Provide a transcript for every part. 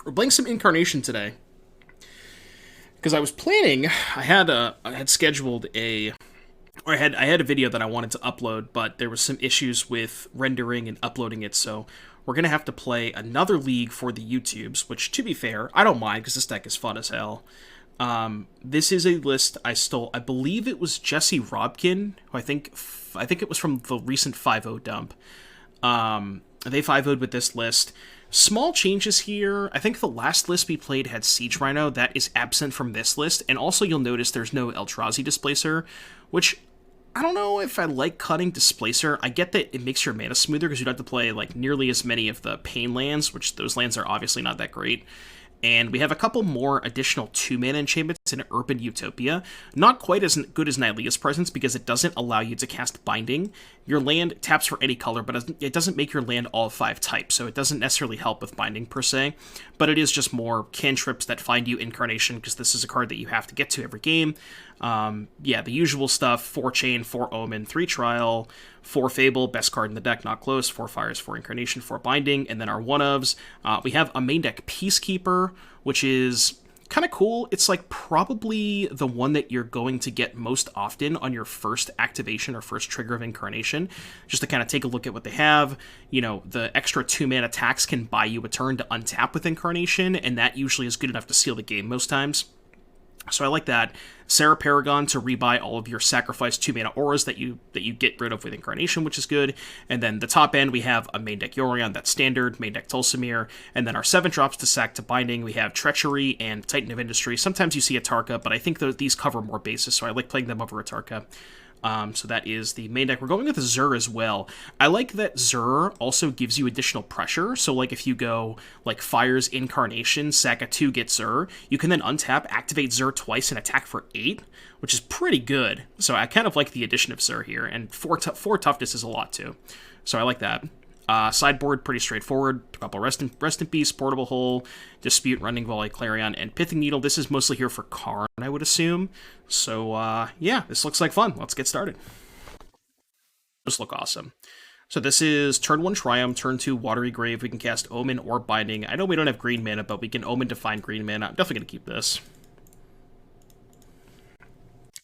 We're playing some Incarnation today. Because I was planning, I had scheduled I had a video that I wanted to upload, but there was some issues with rendering and uploading it, so we're going to have to play another league for the YouTubes, which, to be fair, I don't mind, because this deck is fun as hell. This is a list I stole. I believe it was Jesse Robkin, who I think it was from the recent 5-0 dump. They 5-0'd with this list. Small changes here. I think the last list we played had Siege Rhino. That is absent from this list. And also you'll notice there's no Eldrazi Displacer, which I don't know if I like cutting Displacer. I get that it makes your mana smoother because you don't have to play like nearly as many of the Pain lands, which those lands are obviously not that great. And we have a couple more additional 2-mana enchantments in Urban Utopia. Not quite as good as Nylea's Presence because it doesn't allow you to cast Binding. Your land taps for any color, but it doesn't make your land all 5 types, so it doesn't necessarily help with Binding per se. But it is just more cantrips that find you Incarnation, because this is a card that you have to get to every game. Yeah, the usual stuff: 4 Chain, 4 Omen, 3 Trial, 4 Fable, best card in the deck, not close, 4 Fires, 4 Incarnation, 4 Binding, and then our one-ofs. We have a main deck Peacekeeper, which is kind of cool. It's like probably the one that you're going to get most often on your first activation or first trigger of Incarnation, just to kind of take a look at what they have. You know, the extra 2-mana attacks can buy you a turn to untap with Incarnation, and that usually is good enough to seal the game most times. So I like that. Serra Paragon to rebuy all of your sacrificed 2-mana auras that you get rid of with Incarnation, which is good. And then the top end, we have a main deck Yorion, that's standard, main deck Tolsimir, and then our 7 drops to sack to binding, we have Treachery and Titan of Industry. Sometimes you see a Tarka, but I think these cover more bases, so I like playing them over a Tarka. So that is the main deck. We're going with Zur as well. I like that Zur also gives you additional pressure. So like if you go like Fires Incarnation, sack a 2, get Zur, you can then untap, activate Zur twice and attack for 8, which is pretty good. So I kind of like the addition of Zur here, and 4 toughness is a lot too. So I like that. Sideboard, pretty straightforward. A couple Rest in Peace, Portable Hole, Dispute, Running Volley, Clarion, and Pithing Needle. This is mostly here for Karn, I would assume. So, yeah, this looks like fun. Let's get started. Those look awesome. So this is turn 1 Triumph, turn 2 Watery Grave. We can cast Omen or Binding. I know we don't have green mana, but we can Omen to find green mana. I'm definitely going to keep this.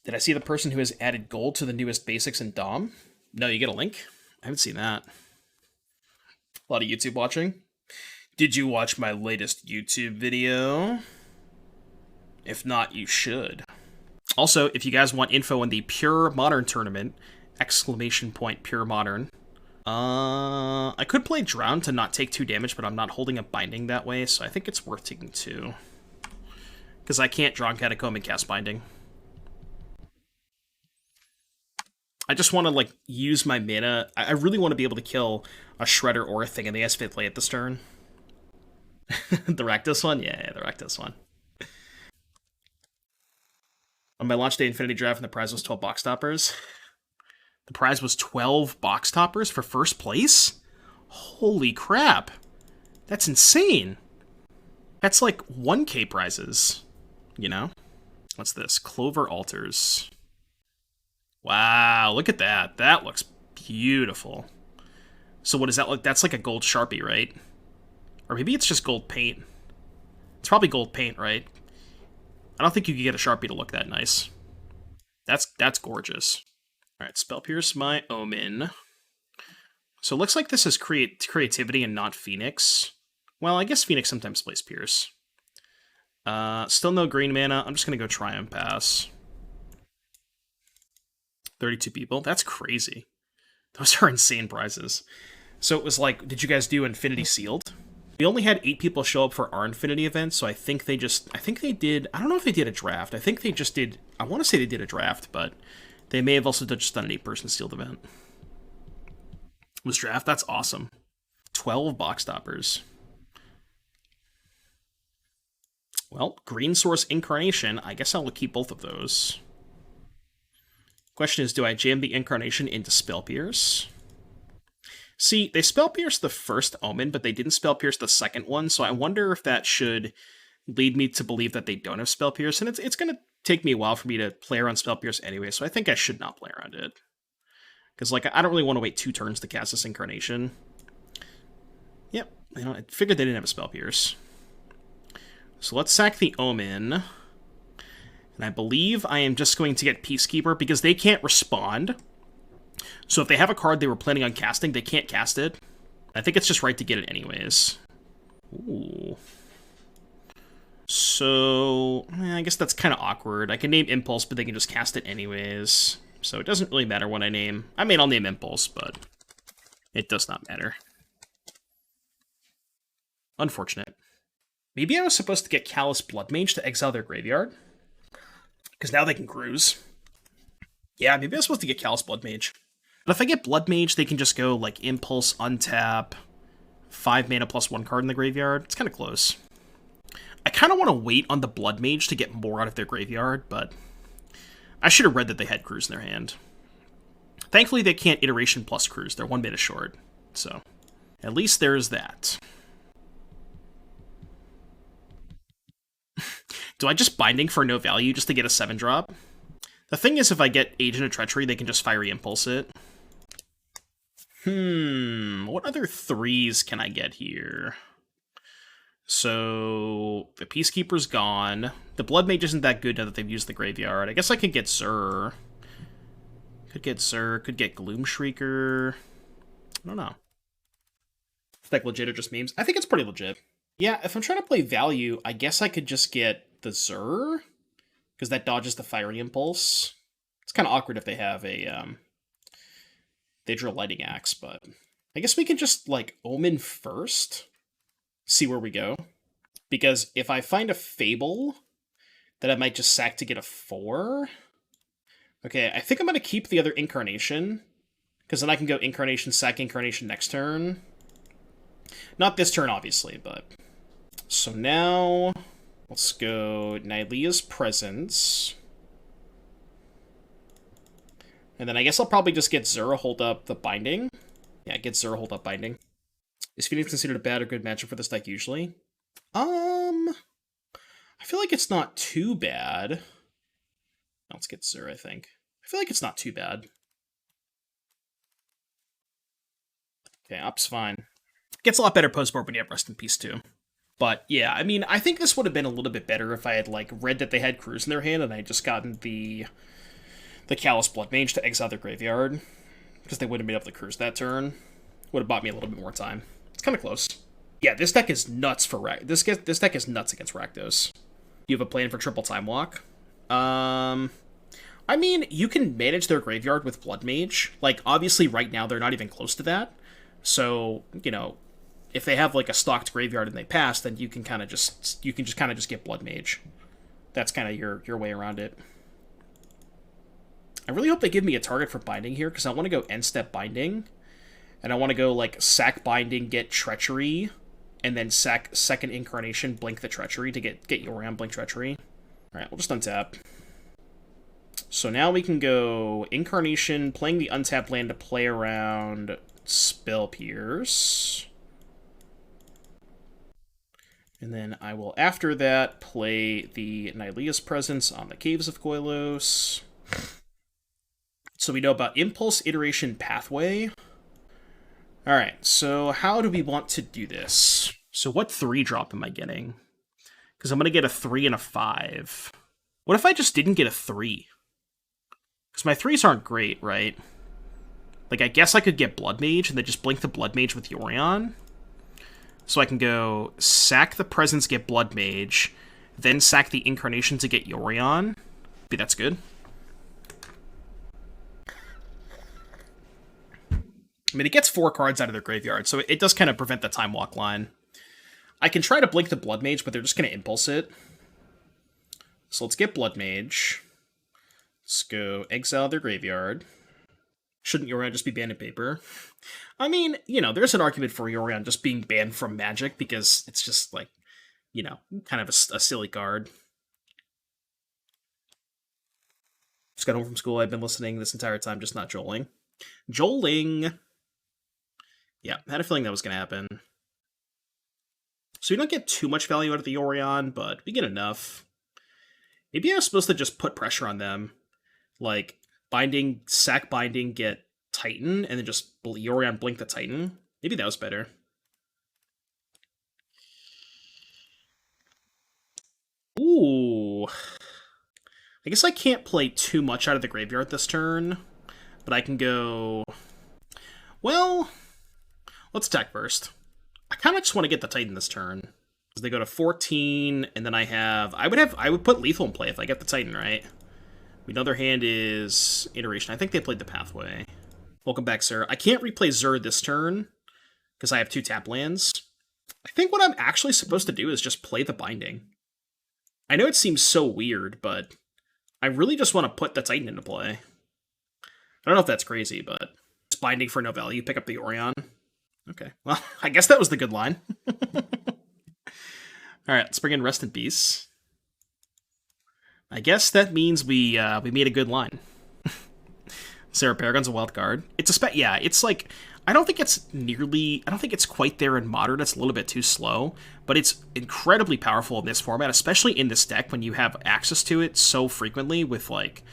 Did I see the person who has added gold to the newest basics in Dom? No, you get a link? I haven't seen that. A lot of YouTube watching. Did you watch my latest YouTube video? If not, you should. Also, if you guys want info on the Pure Modern tournament, !Pure Modern. I could play Drown to not take 2 damage, but I'm not holding a Binding that way, so I think it's worth taking 2. Because I can't Drowned Catacomb and cast Binding. I just want to, like, use my mana. I really want to be able to kill a Shredder or a thing, and they have to play it this turn. The Rakdos one? Yeah, the Rakdos one. On my launch day Infinity Draft, and the prize was 12 box toppers. The prize was 12 box toppers for first place? Holy crap. That's insane. That's like 1K prizes, you know? What's this? Clover Altars. Wow, look at that. That looks beautiful. So what is that like? That's like a gold Sharpie, right? Or maybe it's just gold paint. It's probably gold paint, right? I don't think you could get a Sharpie to look that nice. That's gorgeous. Alright, Spell Pierce my Omen. So it looks like this is creativity and not Phoenix. Well, I guess Phoenix sometimes plays Pierce. Still no green mana. I'm just going to go Triumph Pass. 32 people. That's crazy. Those are insane prizes. So it was like, did you guys do Infinity Sealed? We only had 8 people show up for our Infinity event, so I think they did, I don't know if they did a draft. I think they just did, I want to say they did a draft, but they may have also just done an 8-person sealed event. It was draft? That's awesome. 12 box toppers. Well, Green Source Incarnation, I guess I'll keep both of those. Question is, do I jam the Incarnation into Spell Pierce? See, they Spell Pierce the first Omen, but they didn't Spell Pierce the second one, so I wonder if that should lead me to believe that they don't have Spell Pierce, and it's going to take me a while for me to play around Spell Pierce anyway, so I think I should not play around it. Because, like, I don't really want to wait 2 turns to cast this Incarnation. Yep, you know, I figured they didn't have a Spell Pierce. So let's sack the Omen. And I believe I am just going to get Peacekeeper because they can't respond. So if they have a card they were planning on casting, they can't cast it. I think it's just right to get it anyways. Ooh. So, I guess that's kind of awkward. I can name Impulse, but they can just cast it anyways. So it doesn't really matter what I name. I mean, I'll name Impulse, but it does not matter. Unfortunate. Maybe I was supposed to get Callous Bloodmage to exile their graveyard. Because now they can cruise. Yeah, maybe I was supposed to get Callous Bloodmage. But if I get Bloodmage, they can just go, like, Impulse, untap, 5 mana plus 1 card in the graveyard. It's kind of close. I kind of want to wait on the Bloodmage to get more out of their graveyard, but I should have read that they had Cruise in their hand. Thankfully, they can't Iteration plus Cruise. They're 1 mana short, so at least there's that. Do I just Binding for no value just to get a 7-drop? The thing is, if I get Agent of Treachery, they can just Fiery Impulse it. What other 3s can I get here? So, the Peacekeeper's gone. The Bloodmage isn't that good now that they've used the graveyard. I guess I could get Zur. Could get Gloomshrieker. I don't know. Is that legit or just memes? I think it's pretty legit. Yeah, if I'm trying to play value, I guess I could just get the Zur, because that dodges the Fiery Impulse. It's kind of awkward if they have a, they draw Lighting Axe, but I guess we can just, like, Omen first, see where we go. Because if I find a Fable, that I might just sack to get a 4. Okay, I think I'm going to keep the other Incarnation, because then I can go Incarnation, sack Incarnation next turn. Not this turn, obviously, but... So now, let's go Nylea's Presence. And then I guess I'll probably just get Zura hold up the Binding. Yeah, get Zura hold up Binding. Is Phoenix considered a bad or good matchup for this deck usually? I feel like it's not too bad. Let's get Zura, I think. I feel like it's not too bad. Okay, Up's fine. Gets a lot better post-board when you have Rest in Peace, too. But, yeah, I mean, I think this would have been a little bit better if I had, like, read that they had Cruise in their hand and I had just gotten the Callous Bloodmage to exile their graveyard. Because they wouldn't have been able to Cruise that turn. Would have bought me a little bit more time. It's kind of close. Yeah, this deck is nuts for this deck is nuts against Rakdos. You have a plan for triple Time Walk? I mean, you can manage their graveyard with Bloodmage. Like, obviously, right now, they're not even close to that. So, you know, if they have, like, a stocked graveyard and they pass, then you can kind of just, get Bloodmage. That's kind of your way around it. I really hope they give me a target for Binding here, because I want to go end-step Binding. And I want to go, like, sack Binding, get Treachery, and then sack second Incarnation, blink the Treachery to get Yorion, blink Treachery. Alright, we'll just untap. So now we can go Incarnation, playing the untapped land to play around Spell Pierce. And then I will, after that, play the Nylea's Presence on the Caves of Koilos. So we know about Impulse, Iteration, Pathway. Alright, so how do we want to do this? So what 3-drop am I getting? Because I'm going to get a 3 and a 5. What if I just didn't get a 3? Because my 3s aren't great, right? Like, I guess I could get Bloodmage and then just blink the Bloodmage with Yorion. So I can go sack the Presence, get Bloodmage, then sack the Incarnation to get Yorion. Maybe that's good. I mean, it gets 4 cards out of their graveyard, so it does kind of prevent the Time Walk line. I can try to blink the Bloodmage, but they're just going to Impulse it. So let's get Bloodmage. Let's go exile their graveyard. Shouldn't Yorion just be banned in paper? I mean, you know, there's an argument for Yorion just being banned from Magic, because it's just, like, you know, kind of a silly card. Just got home from school, I've been listening this entire time, just not joling. Joling! Yeah, I had a feeling that was going to happen. So we don't get too much value out of the Yorion, but we get enough. Maybe I was supposed to just put pressure on them. Like, Binding, sack Binding, get Titan, and then just Yorion blink the Titan. Maybe that was better. Ooh. I guess I can't play too much out of the graveyard this turn, but I can go... Well, let's attack first. I kind of just want to get the Titan this turn. Because they go to 14, and then I would put Lethal in play if I get the Titan, right? We know their hand is Iteration. I think they played the Pathway. Welcome back, sir. I can't replay Zur this turn, because I have 2 tap lands. I think what I'm actually supposed to do is just play the Binding. I know it seems so weird, but I really just want to put the Titan into play. I don't know if that's crazy, but it's Binding for no value. Pick up the Yorion. Okay, well, I guess that was the good line. Alright, let's bring in Rest in Peace. I guess that means we made a good line. Serra Paragon's a wild card. It's a spec. Yeah, it's like, I don't think it's quite there in Modern. It's a little bit too slow, but it's incredibly powerful in this format, especially in this deck when you have access to it so frequently with, like,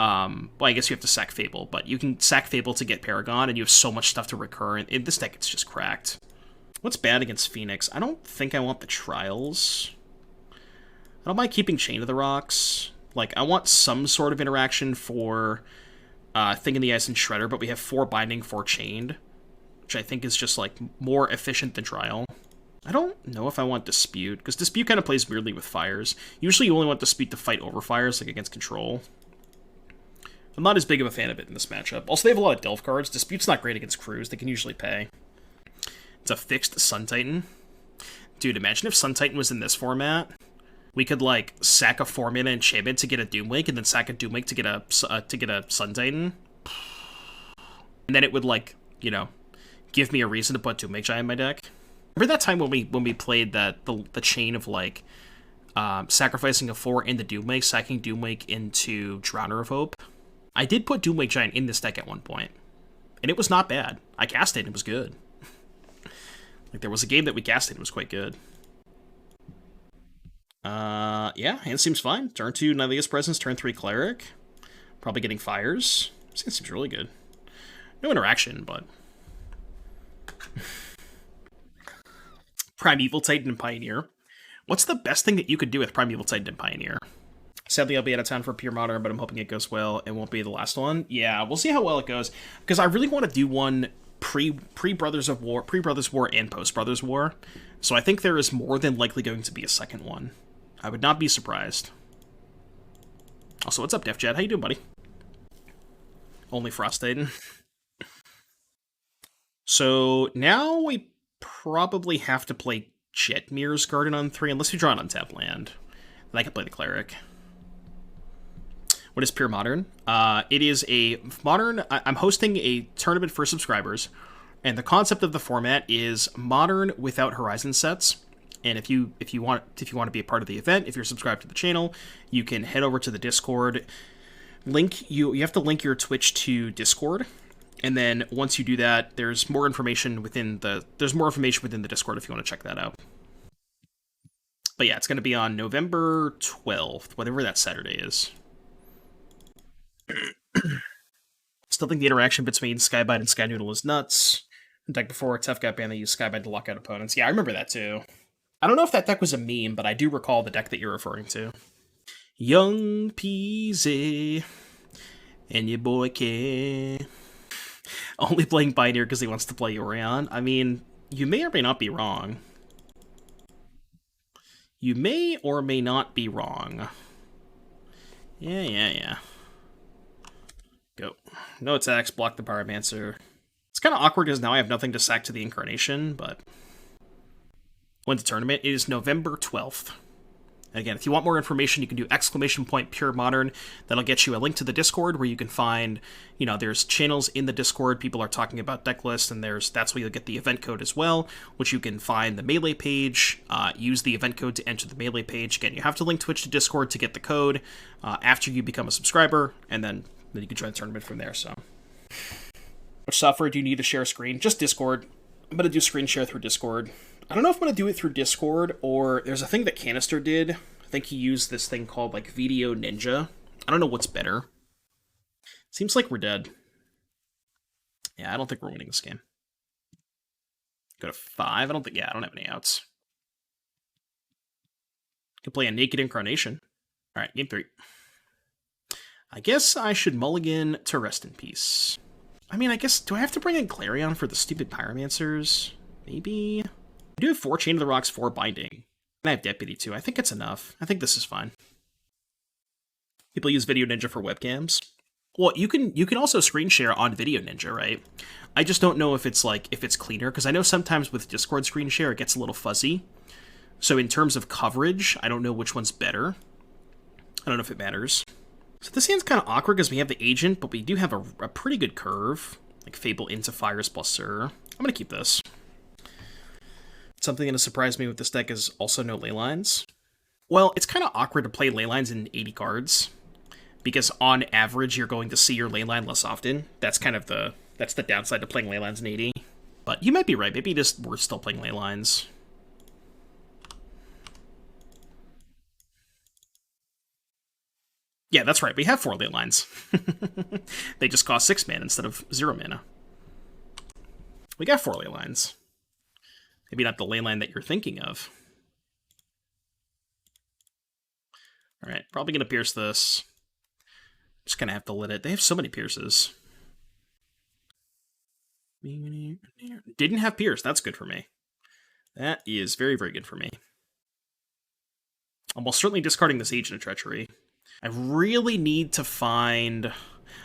well, I guess you have to sack Fable, but you can sack Fable to get Paragon, and you have so much stuff to recur. In this deck, it's just cracked. What's bad against Phoenix? I don't think I want the Trials. I don't mind keeping Chain of the Rocks. Like, I want some sort of interaction for Thing in the Ice and Shredder, but we have 4 Binding, 4 Chained, which I think is just, like, more efficient than Trial. I don't know if I want Dispute, because Dispute kind of plays weirdly with Fires. Usually you only want Dispute to fight over Fires, like against Control. I'm not as big of a fan of it in this matchup. Also, they have a lot of Delve cards. Dispute's not great against Crews. They can usually pay. It's a fixed Sun Titan. Dude, imagine if Sun Titan was in this format. We could, like, sack a 4-mana enchantment to get a Doomwake, and then sack a Doomwake to get a Sun Titan. And then it would, like, you know, give me a reason to put Doomwake Giant in my deck. Remember that time when we played the chain of, like, sacrificing a 4 into Doomwake, sacking Doomwake into Drowner of Hope? I did put Doomwake Giant in this deck at one point, and it was not bad. I cast it, and it was good. Like, there was a game that we cast it, and it was quite good. Yeah, hand seems fine. Turn 2, Nylea's Presence. Turn 3, Cleric. Probably getting Fires. This hand seems really good. No interaction, but... Primeval Titan and Pioneer. What's the best thing that you could do with Primeval Titan and Pioneer? Sadly, I'll be out of town for Pure Modern, but I'm hoping it goes well. It won't be the last one. Yeah, we'll see how well it goes. Because I really want to do one pre-Brothers War, and post-Brothers War. So I think there is more than likely going to be a second one. I would not be surprised. Also, what's up, Def Jet? How you doing, buddy? Only Frost Titan. So now we probably have to play Jetmir's Garden on 3, unless we draw an untapped land. Then I can play the Cleric. What is Pure Modern? It is a modern... I'm hosting a tournament for subscribers, and the concept of the format is Modern without Horizon sets. And if you want to be a part of the event, if you're subscribed to the channel, you can head over to the Discord. You have to link your Twitch to Discord, and then once you do that, there's more information within the Discord if you want to check that out. But yeah, it's going to be on November 12th, whatever that Saturday is. Still think the interaction between Skybind and Skynoodle is nuts. The deck before, Tough got banned, they used Skybind to lock out opponents. Yeah, I remember that too. I don't know if that deck was a meme, but I do recall the deck that you're referring to. Young Peasy and your boy K. Only playing Pioneer because he wants to play Yorion. I mean, you may or may not be wrong. You may or may not be wrong. Yeah. Go. No attacks, block the Pyromancer. It's kind of awkward because now I have nothing to sack to the Incarnation, but... When's the tournament? It is November 12th. And again, if you want more information, you can do !Pure Modern. That'll get you a link to the Discord where you can find, there's channels in the Discord. People are talking about Decklist, and that's where you'll get the event code as well, which you can find the Melee page, use the event code to enter the Melee page. Again, you have to link Twitch to Discord to get the code after you become a subscriber, and then you can join the tournament from there, so. Which software do you need to share a screen? Just Discord. I'm going to do screen share through Discord. I don't know if I'm going to do it through Discord, or there's a thing that Canister did. I think he used this thing called, Video Ninja. I don't know what's better. Seems like we're dead. Yeah, I don't think we're winning this game. Go to 5? I don't have any outs. Could play a Naked Incarnation. Alright, game 3. I guess I should mulligan to Rest in Peace. I mean, I guess, do I have to bring in Clarion for the stupid Pyromancers? Maybe? I do have 4 Chain of the Rocks, 4 Binding. And I have Deputy too. I think it's enough. I think this is fine. People use Video Ninja for webcams. Well, you can also screen share on Video Ninja, right? I just don't know if it's cleaner, because I know sometimes with Discord screen share it gets a little fuzzy. So in terms of coverage, I don't know which one's better. I don't know if it matters. So this hand's kind of awkward because we have the Agent, but we do have a pretty good curve. Like Fable into Fires plus Serra. I'm going to keep this. Something that has surprised me with this deck is also no Leylines. Well, it's kind of awkward to play Leylines in 80 cards. Because on average, you're going to see your Leyline less often. That's kind of the downside to playing Leylines in 80. But you might be right. Maybe just we're still playing Leylines. Yeah, that's right. We have 4 Leylines. They just cost 6 mana instead of 0 mana. We got 4 Leylines. Maybe not the Leyline that you're thinking of. Alright, probably going to pierce this. Just going to have to let it. They have so many pierces. Didn't have pierce. That's good for me. That is very, very good for me. I'm almost certainly discarding this Agent of Treachery. I really need to find...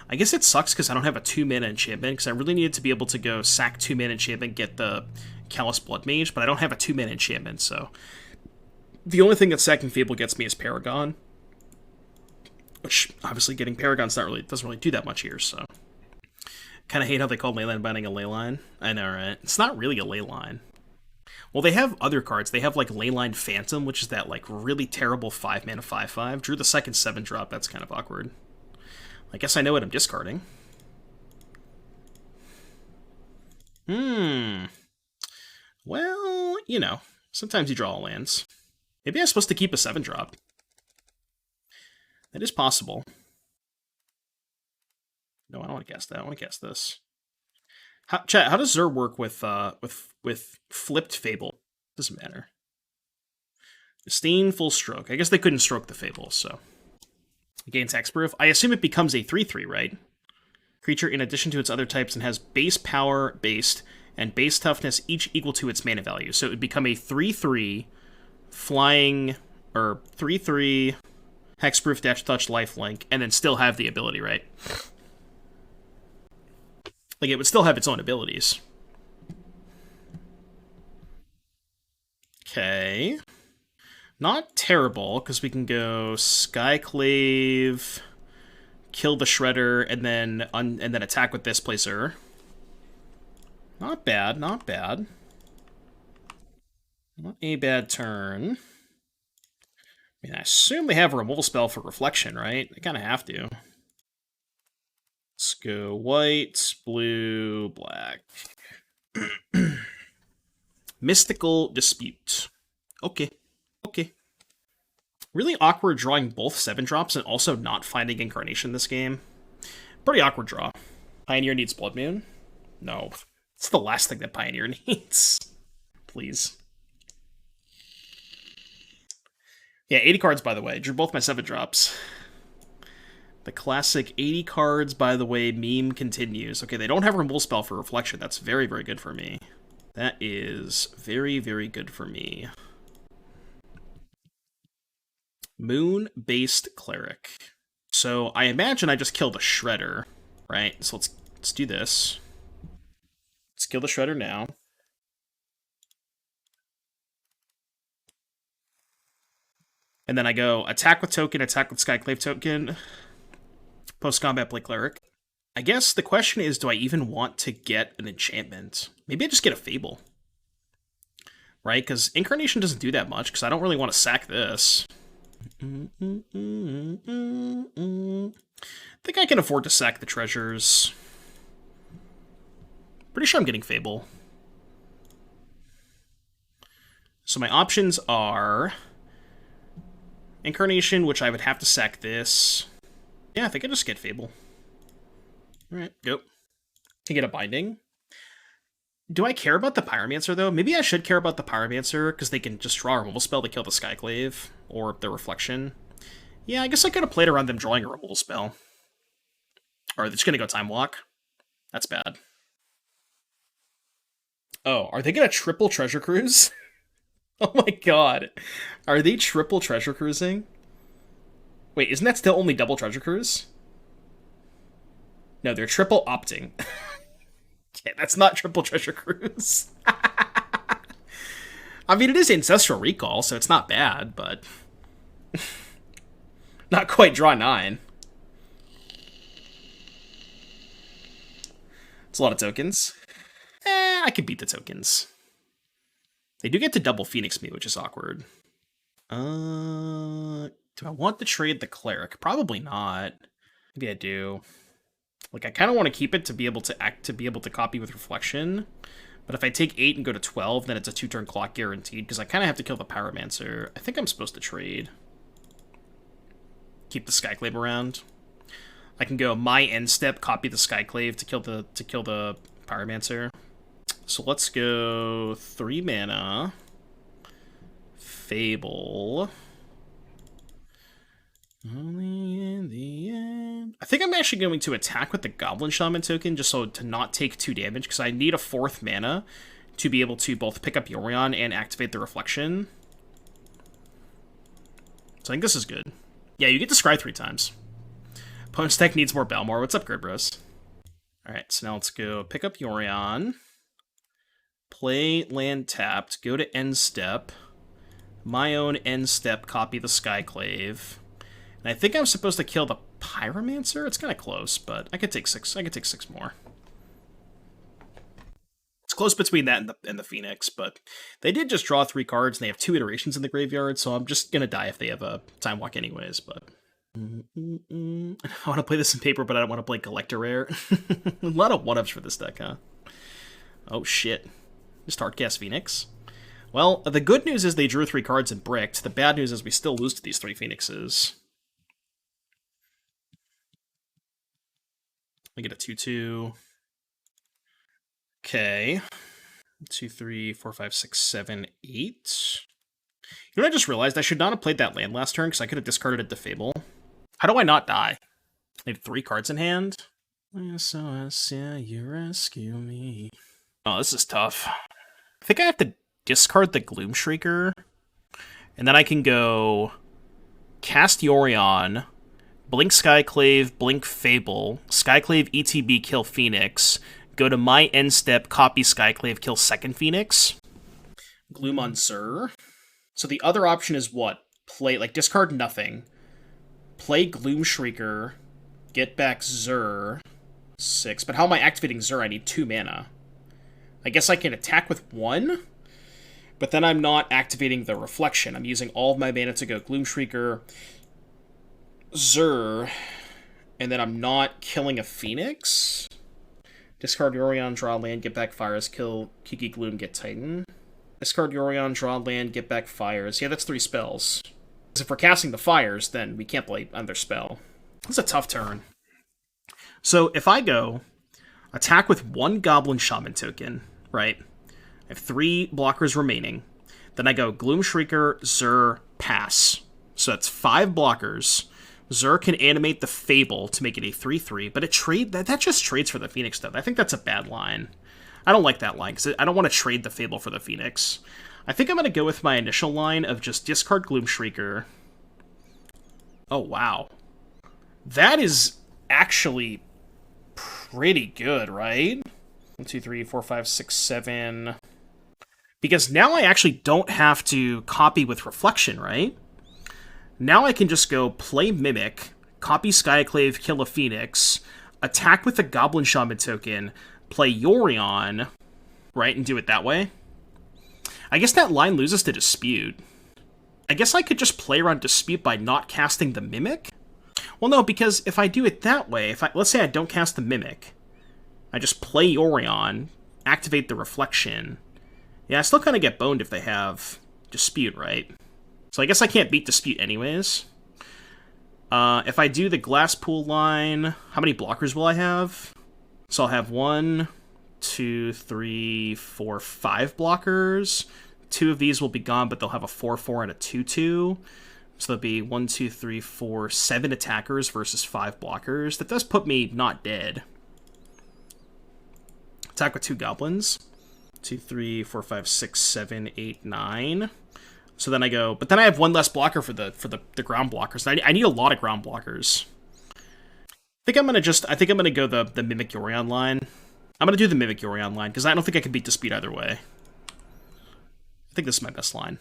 I guess it sucks because I don't have a 2-mana enchantment, because I really needed to be able to go sack 2-mana enchantment, get the Callous Bloodmage, but I don't have a 2-mana enchantment, so... The only thing that sacking Fable gets me is Paragon. Which, obviously, getting Paragon's doesn't really do that much here, so... Kind of hate how they call Leyline Binding a Leyline. I know, right? It's not really a Leyline. Well, they have other cards. They have, like, Leyline Phantom, which is that, like, really terrible 5-mana 5/5. Drew the second 7-drop. That's kind of awkward. I guess I know what I'm discarding. Well, you know, sometimes you draw lands. Maybe I'm supposed to keep a 7-drop. That is possible. No, I don't want to cast that. I want to cast this. Chat, how does Xur work with flipped Fable? Doesn't matter. Disdain, full stroke. I guess they couldn't stroke the Fable, so. It gains hexproof. I assume it becomes a 3/3, right? Creature in addition to its other types and has base power based and base toughness each equal to its mana value. So it would become a 3/3 flying, or 3/3 hexproof dash touch lifelink, and then still have the ability, right? Like, it would still have its own abilities. Okay. Not terrible, because we can go Skyclave, kill the Shredder, and then attack with this placer. Not bad, not bad. Not a bad turn. I mean, I assume they have a removal spell for Reflection, right? They kind of have to. Let's go white, blue, black. Mystical Dispute. Okay. Okay. Really awkward drawing both 7-drops and also not finding Incarnation this game. Pretty awkward draw. Pioneer needs Blood Moon? No. It's the last thing that Pioneer needs. Please. Yeah, 80 cards, by the way. Drew both my 7-drops. The classic 80 cards, by the way, meme continues. Okay, they don't have a removal spell for Reflection. That's very, very good for me. That is very, very good for me. Moon-Blessed Cleric. So I imagine I just kill the Shredder, right? So let's do this. Let's kill the Shredder now. And then I go attack with token, attack with Skyclave token. Post-combat play Cleric. I guess the question is, do I even want to get an enchantment? Maybe I just get a Fable. Right? Because Incarnation doesn't do that much, because I don't really want to sack this. I think I can afford to sack the treasures. Pretty sure I'm getting Fable. So my options are Incarnation, which I would have to sack this. Yeah, I think I just get Fable. Alright, go. Can get a Binding. Do I care about the Pyromancer, though? Maybe I should care about the Pyromancer, because they can just draw a removal spell to kill the Skyclave, or the Reflection. Yeah, I guess I could have played around them drawing a removal spell. Or they're just going to go Time Walk. That's bad. Oh, are they going to triple Treasure Cruise? Oh my god. Are they triple Treasure Cruising? Wait, isn't that still only double Treasure Cruise? No, they're triple opting. Okay, that's not triple Treasure Cruise. I mean, it is Ancestral Recall, so it's not bad, but... not quite draw 9. It's a lot of tokens. I could beat the tokens. They do get to double Phoenix me, which is awkward. Do I want to trade the Cleric? Probably not. Maybe I do. Like, I kind of want to keep it to be able to copy with Reflection. But if I take 8 and go to 12, then it's a 2-turn clock guaranteed, because I kind of have to kill the Pyromancer. I think I'm supposed to trade. Keep the Skyclave around. I can go my end step, copy the Skyclave to kill the Pyromancer. So let's go 3 mana. Fable. Only in the end. I think I'm actually going to attack with the Goblin Shaman token just so to not take 2 damage, because I need a 4th mana to be able to both pick up Yorion and activate the Reflection. So I think this is good. Yeah, you get to scry 3 times. Opponent's deck needs more Balmor. What's up, Grid Bros? Alright, so now let's go pick up Yorion. Play land tapped. Go to end step. My own end step, copy the Skyclave. And I think I'm supposed to kill the Pyromancer? It's kind of close, but I could take 6. I could take 6 more. It's close between that and the Phoenix, but they did just draw 3 cards, and they have 2 iterations in the graveyard, so I'm just going to die if they have a Time Walk anyways, but... I want to play this in paper, but I don't want to play Collector Rare. A lot of 1-ups for this deck, huh? Oh, shit. Just hardcast Phoenix. Well, the good news is they drew 3 cards and bricked. The bad news is we still lose to these 3 Phoenixes. We get a 2-2. Okay. 2, 3, 4, 5, 6, 7, 8. You know what I just realized? I should not have played that land last turn, because I could have discarded it to Fable. How do I not die? I have 3 cards in hand. So I see you rescue me. Oh, this is tough. I think I have to discard the Gloomshrieker, and then I can go cast Yorion, blink Skyclave, blink Fable, Skyclave ETB, kill Phoenix, go to my end step, copy Skyclave, kill second Phoenix. Gloom on Zur. So the other option is what? Play, like, discard nothing. Play Gloomshrieker, get back Zur, 6. But how am I activating Zur? I need 2 mana. I guess I can attack with 1, but then I'm not activating the Reflection. I'm using all of my mana to go Gloomshrieker, Zur, and then I'm not killing a Phoenix. Discard Yorion, draw land, get back Fires, kill Kiki Gloom, get Titan. Discard Yorion, draw land, get back Fires. Yeah, that's 3 spells. Because if we're casting the Fires, then we can't play another spell. It's a tough turn. So if I go attack with 1 Goblin Shaman token, right? I have 3 blockers remaining. Then I go Gloomshrieker, Zur, pass. So that's 5 blockers. Zur can animate the Fable to make it a 3/3, but that just trades for the Phoenix, though. I think that's a bad line. I don't like that line, because I don't want to trade the Fable for the Phoenix. I think I'm going to go with my initial line of just discard Gloomshrieker. Oh, wow. That is actually pretty good, right? 1, 2, 3, 4, 5, 6, 7. Because now I actually don't have to copy with Reflection, right? Now I can just go play Mimic, copy Skyclave, kill a Phoenix, attack with the Goblin Shaman token, play Yorion, right, and do it that way. I guess that line loses to Dispute. I guess I could just play around Dispute by not casting the Mimic? Well, no, because if I do it that way, let's say I don't cast the Mimic, I just play Yorion, activate the Reflection. Yeah, I still kind of get boned if they have Dispute, right? So I guess I can't beat Dispute anyways. If I do the Glasspool line, how many blockers will I have? So I'll have 1, 2, 3, 4, 5 blockers. 2 of these will be gone, but they'll have a 4/4 and a 2/2. So there'll be 1, 2, 3, 4, 7 attackers versus 5 blockers. That does put me not dead. Attack with 2 goblins. 2, 3, 4, 5, 6, 7, 8, 9. So then I go, but then I have 1 less blocker for the ground blockers. I need a lot of ground blockers. I think I'm gonna go the Mimic Yorion line. I'm gonna do the Mimic Yorion line because I don't think I can beat Dispute either way. I think this is my best line.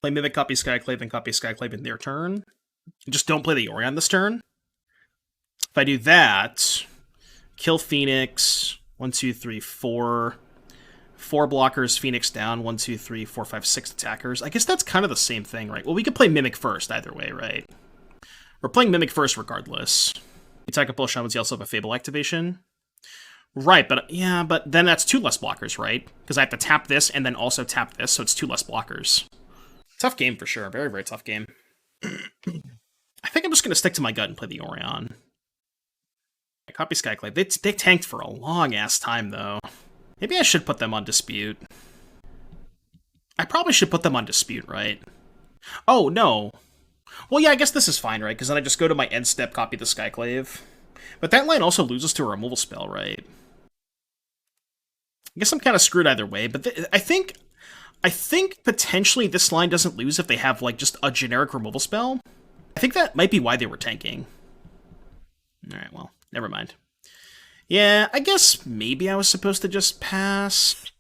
Play Mimic, copy Skyclave, and copy Skyclave in their turn. Just don't play the Yorion this turn. If I do that, kill Phoenix. 1, 2, 3, 4. 4 blockers, Phoenix down. 1, 2, 3, 4, 5, 6 attackers. I guess that's kind of the same thing, right? Well, we could play Mimic first either way, right? We're playing Mimic first regardless. Attack a Bull Shamans, you also have a Fable activation. Right, but yeah, but then that's 2 less blockers, right? Because I have to tap this and then also tap this, so it's 2 less blockers. Tough game for sure. Very, very tough game. I think I'm just going to stick to my gut and play the Yorion. Copy Skyclave. They tanked for a long-ass time, though. Maybe I should put them on Dispute. I probably should put them on Dispute, right? Oh, no. Well, yeah, I guess this is fine, right? Because then I just go to my end step, copy the Skyclave. But that line also loses to a removal spell, right? I guess I'm kind of screwed either way, but I think potentially this line doesn't lose if they have, like, just a generic removal spell. I think that might be why they were tanking. Alright, well, never mind. Yeah, I guess maybe I was supposed to just pass.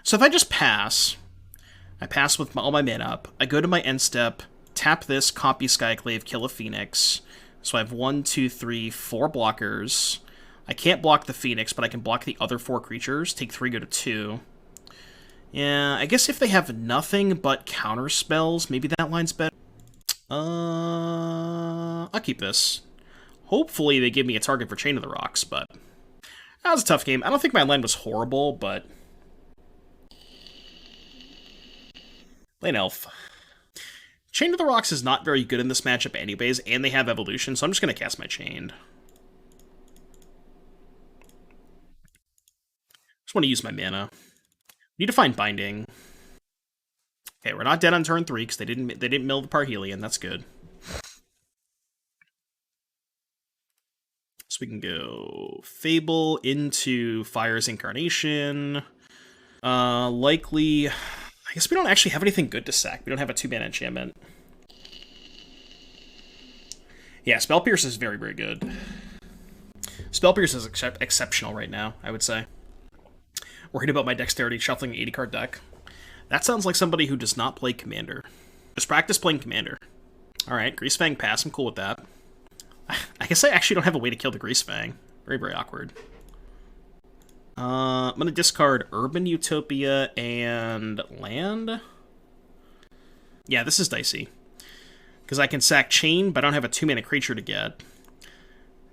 So if I just pass, I pass with all my mana up, I go to my end step, tap this, copy Skyclave, kill a Phoenix. So I have 1, 2, 3, 4 blockers. I can't block the Phoenix, but I can block the other 4 creatures. Take 3, go to 2. Yeah, I guess if they have nothing but counter spells, maybe that line's better. I'll keep this. Hopefully they give me a target for Chain of the Rocks, but that was a tough game. I don't think my line was horrible, but Lane Elf. Chain of the Rocks is not very good in this matchup anyways, and they have Evolution, so I'm just going to cast my Chain. Just want to use my mana. Need to find Binding. Okay, we're not dead on turn 3 because they didn't mill the Parhelion. That's good. So we can go Fable into Fires Incarnation. Likely, I guess we don't actually have anything good to sack. We don't have a 2-mana enchantment. Yeah, Spell Pierce is very, very good. Spell Pierce is exceptional right now, I would say. Worried about my dexterity, shuffling an 80-card deck. That sounds like somebody who does not play Commander. Just practice playing Commander. Alright, Greasefang pass, I'm cool with that. I guess I actually don't have a way to kill the Greasefang. Very, very awkward. I'm going to discard Urban Utopia and Land. Yeah, this is dicey. Because I can sack Chain, but I don't have a 2-mana creature to get.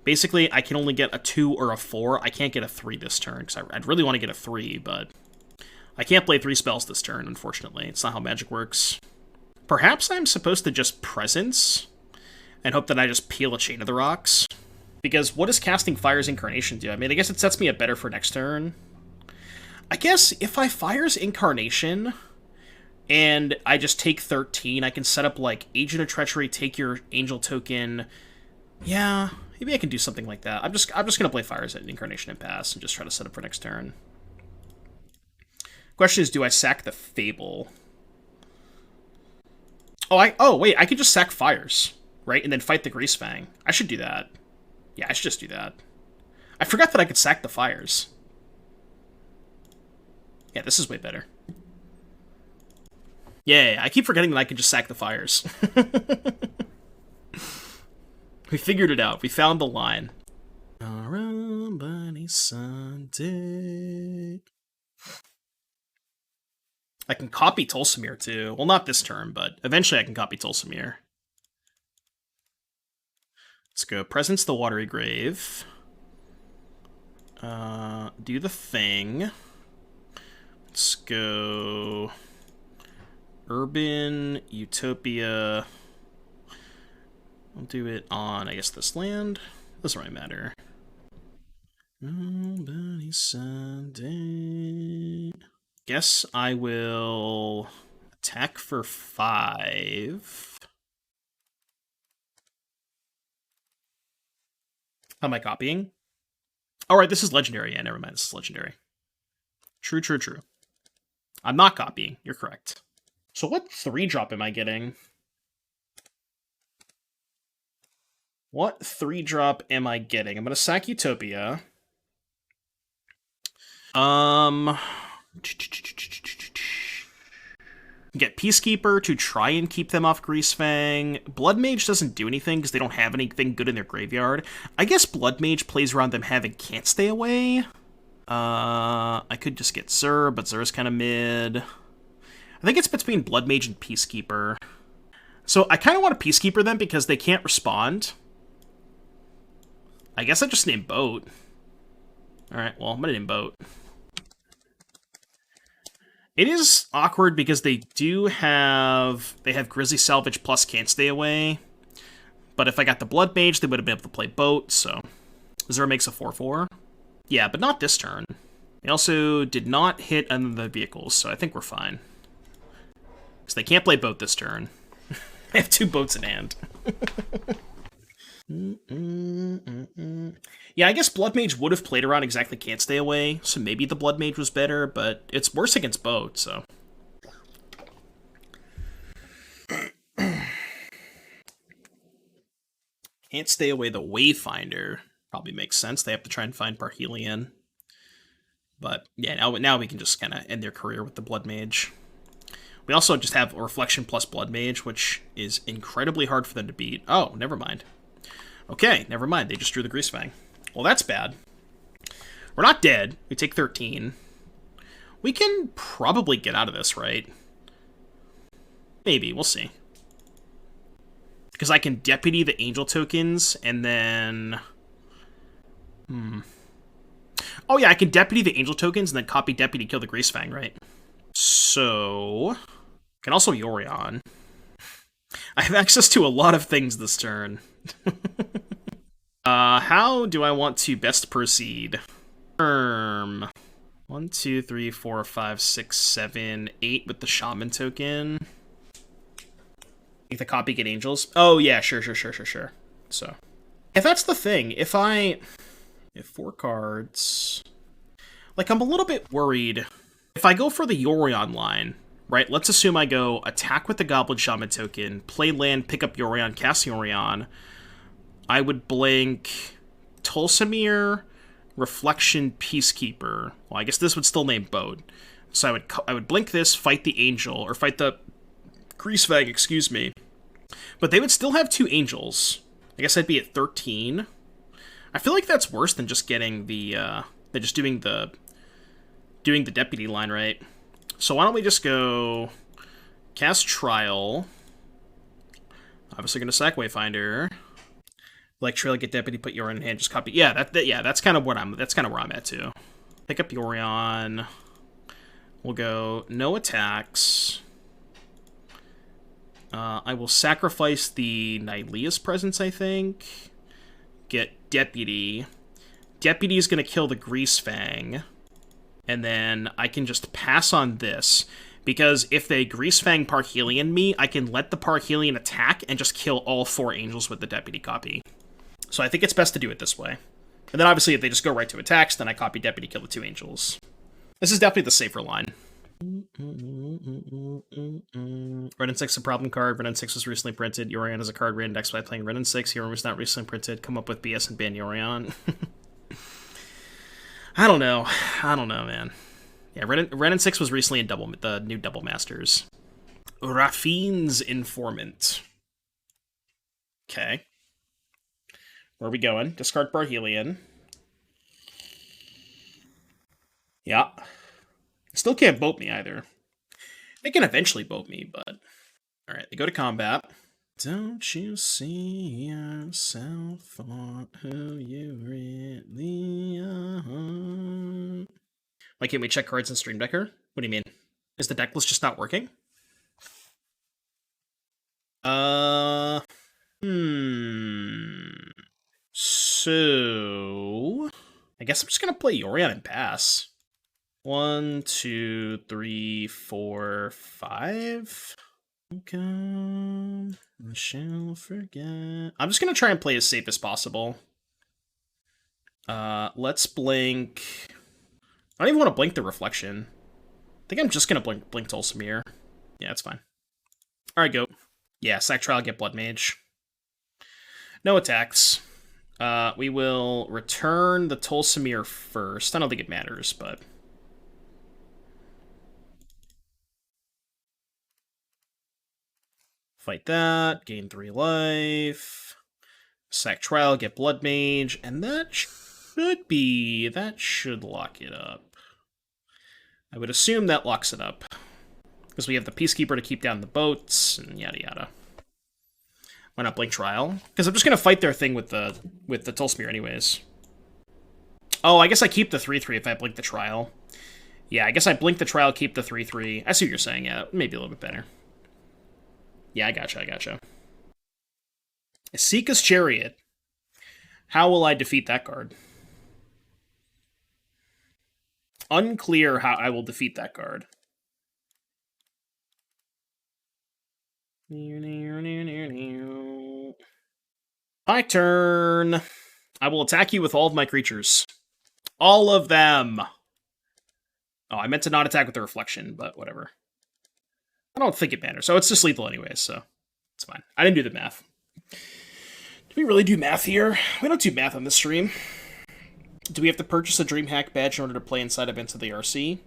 Basically, I can only get a 2 or a 4. I can't get a 3 this turn, because I'd really want to get a 3, but I can't play 3 spells this turn, unfortunately. It's not how Magic works. Perhaps I'm supposed to just Presence and hope that I just peel a Chain of the Rocks. Because what does casting Fires Incarnation do? I mean, I guess it sets me up better for next turn. I guess if I Fires Incarnation and I just take 13, I can set up, like, Agent of Treachery, take your Angel token. Yeah, maybe I can do something like that. I'm just gonna play Fires Incarnation and pass and just try to set up for next turn. Question is, do I sack the Fable? Oh, wait, I could just sack Fires, right? And then fight the Greasefang. I should do that. Yeah, I should just do that. I forgot that I could sack the Fires. Yeah, this is way better. Yeah, I keep forgetting that I can just sack the Fires. We figured it out. We found the line. Around Bunny Sunday. I can copy Tolsimir too. Well, not this turn, but eventually I can copy Tolsimir. Let's go Presence the Watery Grave. Do the thing. Let's go Urban Utopia. I'll do it on, I guess, this land. Doesn't really matter. Nobody Sunday. Guess I will attack for 5. How am I copying? All right, this is legendary. Yeah, never mind. This is legendary. True, true, true. I'm not copying. You're correct. So what 3-drop am I getting? What 3-drop am I getting? I'm going to sack Utopia. Get Peacekeeper to try and keep them off Greasefang. Bloodmage doesn't do anything because they don't have anything good in their graveyard. I guess Bloodmage plays around them having Can't Stay Away. I could just get Zur, but Zur's kind of mid. I think it's between Bloodmage and Peacekeeper. So I kind of want to Peacekeeper them because they can't respond. I guess I just name Boat. Alright, well, I'm going to name Boat. It is awkward because they have Grizzly Salvage plus Can't Stay Away. But if I got the Blood Mage, they would have been able to play Boat, so... Zur makes a 4-4. Yeah, but not this turn. They also did not hit any of the vehicles, so I think we're fine. Because they can't play Boat this turn. They have 2 boats in hand. Yeah, I guess Blood Mage would have played around exactly Can't Stay Away, so maybe the Blood Mage was better, but it's worse against Boat, so... Can't Stay Away the Wayfinder probably makes sense. They have to try and find Parhelion. But yeah, now we can just kind of end their career with the Blood Mage. We also just have Reflection plus Blood Mage, which is incredibly hard for them to beat. Oh, never mind. Okay, never mind. They just drew the Greasefang. Well, that's bad. We're not dead. We take 13. We can probably get out of this, right? Maybe. We'll see. Because I can Deputy the Angel tokens, and then... Oh yeah, I can Deputy the Angel tokens, and then copy Deputy, kill the Greasefang, right? So... Can also Yorion. I have access to a lot of things this turn. How do I want to best proceed? 1, 2, 3, 4, 5, 6, 7, 8 with the Shaman token. Make the copy get angels. Oh yeah, sure. So, if that's the thing, if 4 cards, like I'm a little bit worried. If I go for the Yorion line, right? Let's assume I go attack with the Goblin Shaman token, play land, pick up Yorion, cast Yorion. I would blink Tolsimir, Reflection, Peacekeeper. Well, I guess this would still name Boat. So I would blink this, fight the Angel, or fight the Greasefang, excuse me. But they would still have 2 Angels. I guess I'd be at 13. I feel like that's worse than just getting the, than just doing the Deputy line, right? So why don't we just go cast Trial. Obviously going to sack Wayfinder. Like Trail, get Deputy, put Yorion in hand, just copy. Yeah, that's kind of where I'm at too. Pick up Yorion. We'll go no attacks. I will sacrifice the Nylea's Presence, I think. Get Deputy. Deputy is going to kill the Greasefang. And then I can just pass on this. Because if they Greasefang Parhelion me, I can let the Parhelion attack and just kill all 4 Angels with the Deputy copy. So I think it's best to do it this way. And then obviously if they just go right to attacks, then I copy Deputy, kill the 2 Angels. This is definitely the safer line. Red and 6 is a problem card. Red and 6 was recently printed. Yorion is a card re-indexed by playing Red and 6. Yorion was not recently printed. Come up with BS and ban Yorion. I don't know, man. Yeah, Red and 6 was recently in the new Double Masters. Raffine's Informant. Okay. Where are we going? Discard Parhelion. Yeah. Still can't boat me either. They can eventually boat me, but... Alright, they go to combat. Don't you see yourself for who you really are? Why can't we check cards in Stream Decker? What do you mean? Is the deck list just not working? So... I I guess I'm just gonna play Yorion and pass. 1, 2, 3, 4, 5. Okay. I shall forget. I'm just gonna try and play as safe as possible. Let's blink. I don't even want to blink the reflection. I think I'm just gonna blink Tolsimir. Yeah, it's fine. Alright, go. Yeah, sack trial, get Bloodmage. No attacks. We will return the Tolsimir first. I don't think it matters, but... Fight that, gain 3 life. Sack trial, get Bloodmage, and that should lock it up. I would assume that locks it up. Because we have the Peacekeeper to keep down the boats, and yada yada. Why not blink trial? Because I'm just gonna fight their thing with the Tolsimir anyways. Oh, I guess I keep the 3/3 if I blink the trial. Yeah, I guess I blink the trial, keep the 3/3. I see what you're saying, yeah. Maybe a little bit better. Yeah, I gotcha. Seeka's Chariot. How will I defeat that card? Unclear how I will defeat that card. My turn. I will attack you with all of my creatures. All of them. Oh, I meant to not attack with the reflection, but whatever. I don't think it matters. So it's just lethal anyways, so it's fine. I didn't do the math. Do we really do math here? We don't do math on this stream. Do we have to purchase a DreamHack badge in order to play inside events of the RC?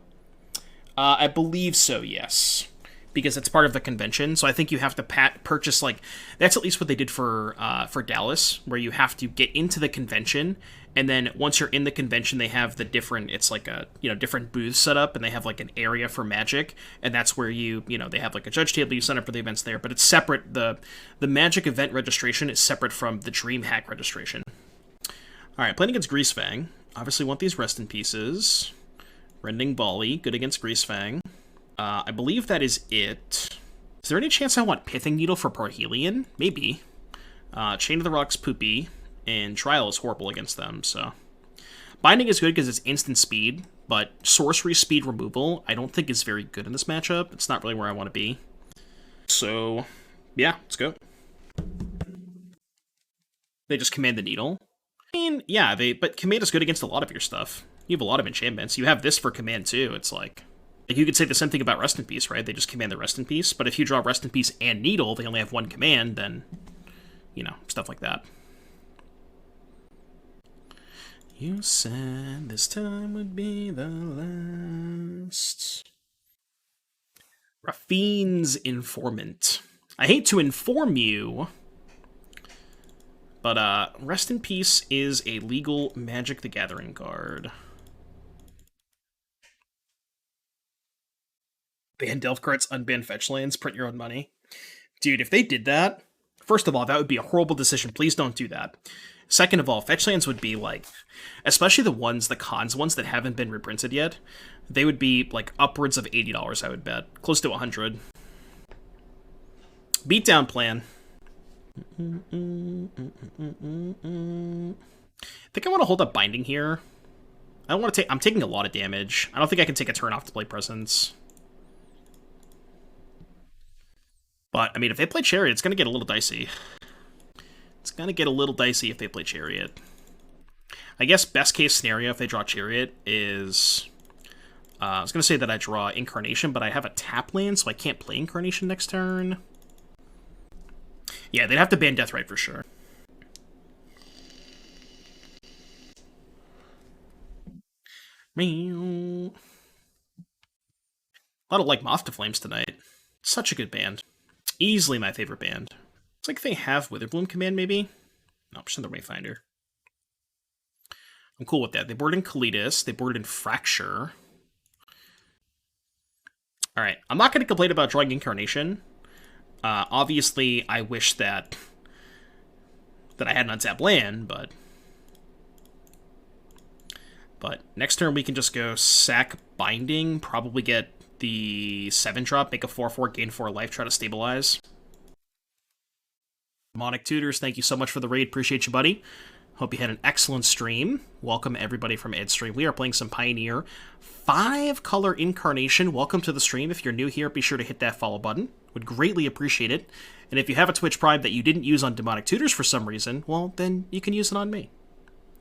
I believe so, yes. Because it's part of the convention, so I think you have to purchase, like... That's at least what they did for Dallas, where you have to get into the convention, and then once you're in the convention, they have the different... It's like a, different booths set up, and they have, like, an area for Magic, and that's where they have, like, a judge table, you sign up for the events there, but it's separate. The Magic event registration is separate from the DreamHack registration. Alright, playing against Greasefang. Obviously want these Rest in Pieces. Rending Volley, good against Greasefang. I believe that is it. Is there any chance I want Pithing Needle for Parhelion? Maybe. Chain of the Rocks, Poopy, and Trial is horrible against them, so... Binding is good because it's instant speed, but sorcery speed removal I don't think is very good in this matchup. It's not really where I want to be. So, yeah, let's go. They just command the Needle. I mean, yeah, but command is good against a lot of your stuff. You have a lot of enchantments. You have this for command, too. It's like you could say the same thing about Rest in Peace, right? They just command the Rest in Peace, but if you draw Rest in Peace and Needle, they only have one command, then, stuff like that. You said this time would be the last. Raffine's Informant. I hate to inform you, but Rest in Peace is a legal Magic the Gathering card. Ban Delve cards, unban fetch lands, print your own money. Dude, if they did that, first of all, that would be a horrible decision. Please don't do that. Second of all, fetch lands would be like, especially the cons ones that haven't been reprinted yet, they would be like upwards of $80, I would bet. Close to 100. Beatdown plan. I think I want to hold up Binding here. I don't want to take... I'm taking a lot of damage. I don't think I can take a turn off to play Presence. But, I mean, if they play Chariot, it's going to get a little dicey. It's going to get a little dicey if they play Chariot. I guess best case scenario if they draw Chariot is... I was going to say that I draw Incarnation, but I have a tap land, so I can't play Incarnation next turn. Yeah, they'd have to ban Deathrite for sure. A lot of like Moth to Flames tonight. Such a good band. Easily my favorite band. It's like they have Witherbloom command, maybe? No, just another Wayfinder. I'm cool with that. They board in Kalitas. They board in Fracture. Alright, I'm not going to complain about drawing Incarnation. Obviously, I wish that I had an untapped land, but next turn we can just go sack Binding, probably get the 7-drop, make a 4/4, gain 4 life, try to stabilize. Demonic Tutors, thank you so much for the raid, appreciate you, buddy. Hope you had an excellent stream. Welcome everybody from EdStream. We are playing some Pioneer 5-color Incarnation. Welcome to the stream. If you're new here, be sure to hit that follow button. Would greatly appreciate it. And if you have a Twitch Prime that you didn't use on Demonic Tutors for some reason, well, then you can use it on me.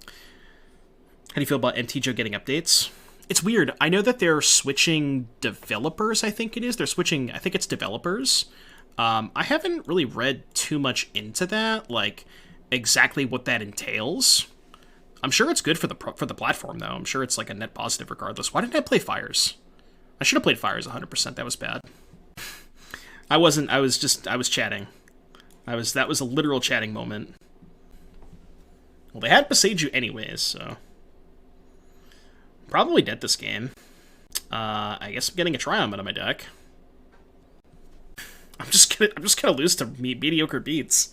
How do you feel about MTGO getting updates? It's weird. I know that they're switching developers, I think it is. They're switching, I think it's developers. I haven't really read too much into that, like exactly what that entails. I'm sure it's good for the platform, though. I'm sure it's like a net positive regardless. Why didn't I play Fires? I should have played Fires 100%. That was bad. I was chatting. That was a literal chatting moment. Well, they had Beseiju anyways, so probably dead this game. I guess I'm getting a Triome out of my deck. I'm just gonna lose to mediocre beats.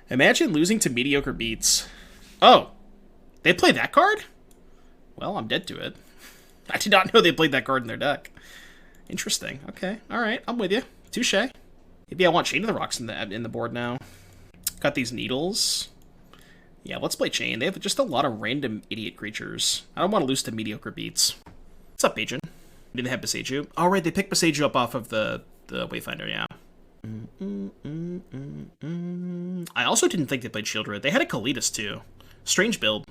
Imagine losing to mediocre beats. Oh, they play that card? Well, I'm dead to it. I did not know they played that card in their deck. Interesting. Okay, all right, I'm with you. Touche. Maybe I want Chain of the Rocks in the board now. Got these needles. Yeah, let's play Chain. They have just a lot of random idiot creatures. I don't want to lose to mediocre beats. What's up, Agent? Did they have Beseiju? Oh, right, they picked Beseiju up off of the Wayfinder, yeah. I also didn't think they played Shieldred. They had a Kalitas, too. Strange build.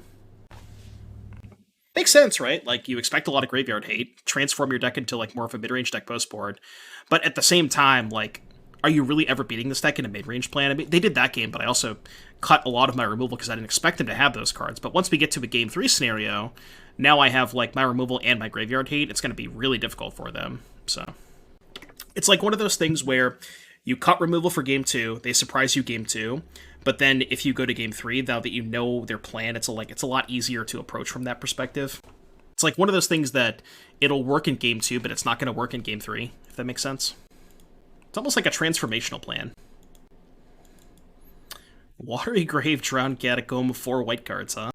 Makes sense, right? Like, you expect a lot of graveyard hate, transform your deck into, like, more of a mid-range deck post-board, but at the same time, like, are you really ever beating this deck in a mid-range plan? I mean, they did that game, but I also cut a lot of my removal because I didn't expect them to have those cards. But once we get to a Game 3 scenario, now I have, like, my removal and my graveyard hate. It's going to be really difficult for them. So it's like one of those things where you cut removal for Game 2, they surprise you Game 2, but then if you go to Game 3, now that you know their plan, it's a lot easier to approach from that perspective. It's like one of those things that it'll work in Game 2, but it's not going to work in Game 3, if that makes sense. It's almost like a transformational plan. Watery Grave, Drowned Catacomb, 4 white cards, huh?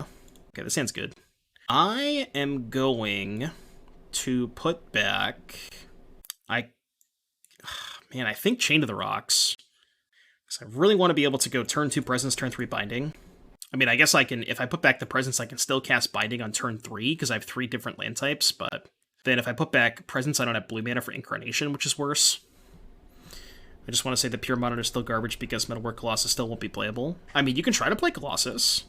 Okay, this hand's good. I am going to put back... Man, I think Chain of the Rocks. Because I really want to be able to go turn 2 Presence, turn 3 Binding. I mean, I guess I can... If I put back the Presence, I can still cast Binding on turn 3, because I have 3 different land types, but then if I put back Presence, I don't have blue mana for Incarnation, which is worse. I just want to say the Pure Monitor is still garbage because Metalwork Colossus still won't be playable. I mean, you can try to play Colossus.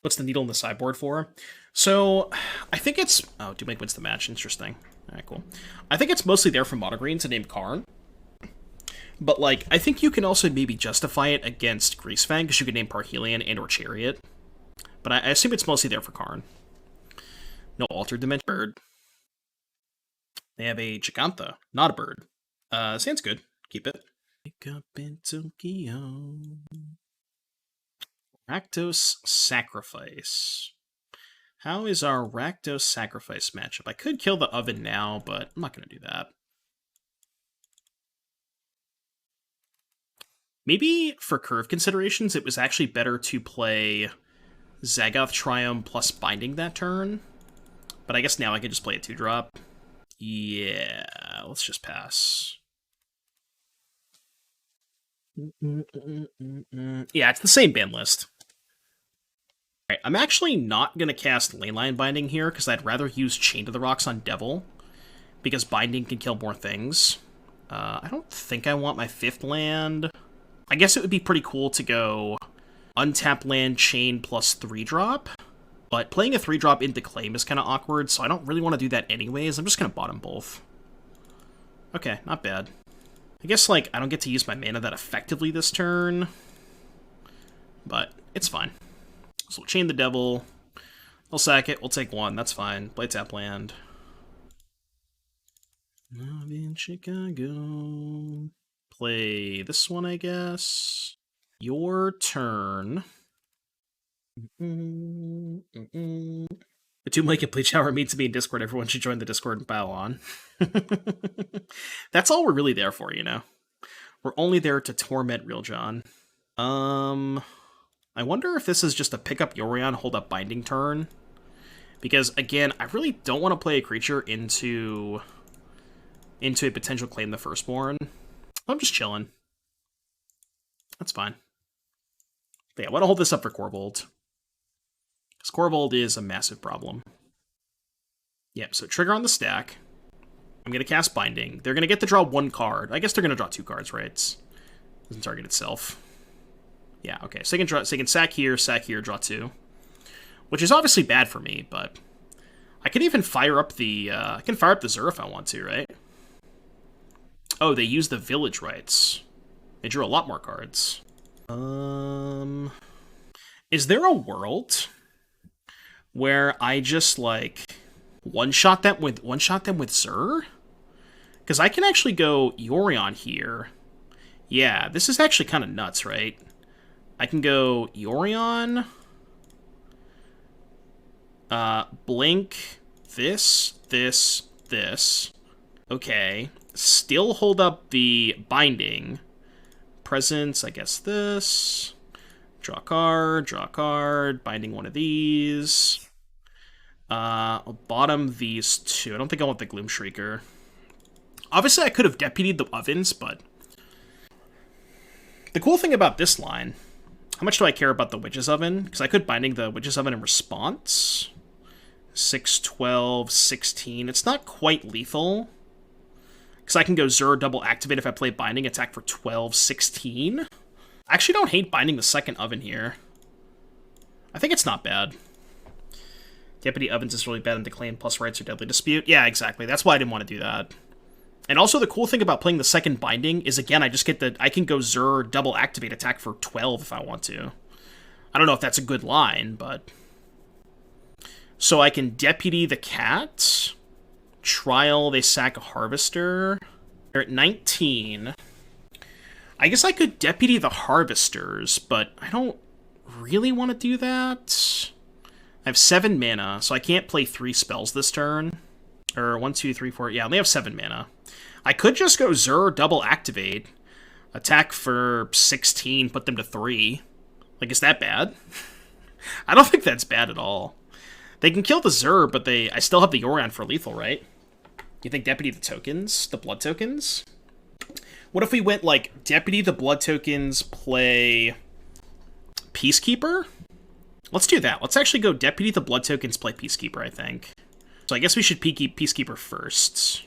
What's the needle in the sideboard for? So, I think it's... Oh, Doomake wins the match. Interesting. Alright, cool. I think it's mostly there for mono green to name Karn. But, like, I think you can also maybe justify it against Greasefang, because you can name Parhelion and or Chariot. But I assume it's mostly there for Karn. No Altered Dimension bird. They have a Gigantha, not a bird. Sounds good. Keep it. Wake up in Tokyo. Rakdos Sacrifice. How is our Rakdos Sacrifice matchup? I could kill the oven now, but I'm not going to do that. Maybe for curve considerations, it was actually better to play Zagoth Triome plus Binding that turn. But I guess now I can just play a 2-drop. Yeah, let's just pass. Yeah, it's the same ban list. Alright, I'm actually not going to cast Leyline Binding here, because I'd rather use Chain to the Rocks on Devil, because Binding can kill more things. I don't think I want my 5th land. I guess it would be pretty cool to go untap land, Chain plus 3-drop. But playing a 3-drop into Claim is kind of awkward, so I don't really want to do that anyways. I'm just going to bottom both. Okay, not bad. I guess, like, I don't get to use my mana that effectively this turn. But it's fine. So we'll Chain the Devil. We'll sack it. We'll take 1. That's fine. Play tap land. Love in Chicago. Play this one, I guess. Your turn. The Tomb Lake and Bleach Hour meet to be in Discord. Everyone should join the Discord and pile on. That's all we're really there for, you know? We're only there to torment Real John. I wonder if this is just a pick up Yorion, hold up Binding turn. Because, again, I really don't want to play a creature into a potential Claim the Firstborn. I'm just chilling. That's fine. But yeah, I want to hold this up for Corvold. Because Corvold is a massive problem. Yep, so trigger on the stack. I'm going to cast Binding. They're going to get to draw 1 card. I guess they're going to draw 2 cards, right? Doesn't target itself. Yeah, okay. So they can sack here, draw 2. Which is obviously bad for me, but I can even fire up the I can fire up the Zur if I want to, right? Oh, they use the village rights. They drew a lot more cards. Is there a world where I just like one-shot them with Zur? Because I can actually go Yorion here. Yeah, this is actually kind of nuts, right? I can go Yorion, blink, this. Okay. Still hold up the Binding. Presence, I guess this. Draw card, Binding one of these. I'll bottom these 2. I don't think I want the Gloomshrieker. Obviously, I could have deputied the ovens, but the cool thing about this line, how much do I care about the Witch's Oven? Because I could Binding the Witch's Oven in response. 6, 12, 16. It's not quite lethal. Because I can go Zur, double activate if I play Binding, attack for 12, 16. I actually don't hate Binding the second oven here. I think it's not bad. Deputy Ovens is really bad in Declaim plus rights or Deadly Dispute. Yeah, exactly. That's why I didn't want to do that. And also the cool thing about playing the second Binding is, again, I can go Zur, double activate, attack for 12 if I want to. I don't know if that's a good line, but... So I can Deputy the Cat. Trial, they sack a Harvester. They're at 19. I guess I could Deputy the Harvesters, but I don't really want to do that. I have 7 mana, so I can't play 3 spells this turn. Or 1, 2, 3, 4. Yeah, I only have 7 mana. I could just go Zur, double activate, attack for 16, put them to 3. Like, is that bad? I don't think that's bad at all. They can kill the Zur, but I still have the Yorion for lethal, right? You think Deputy the tokens? The blood tokens? What if we went, like, Deputy the blood tokens, play Peacekeeper? Let's do that. Let's actually go Deputy the blood tokens, play Peacekeeper, I think. So I guess we should Peacekeeper first.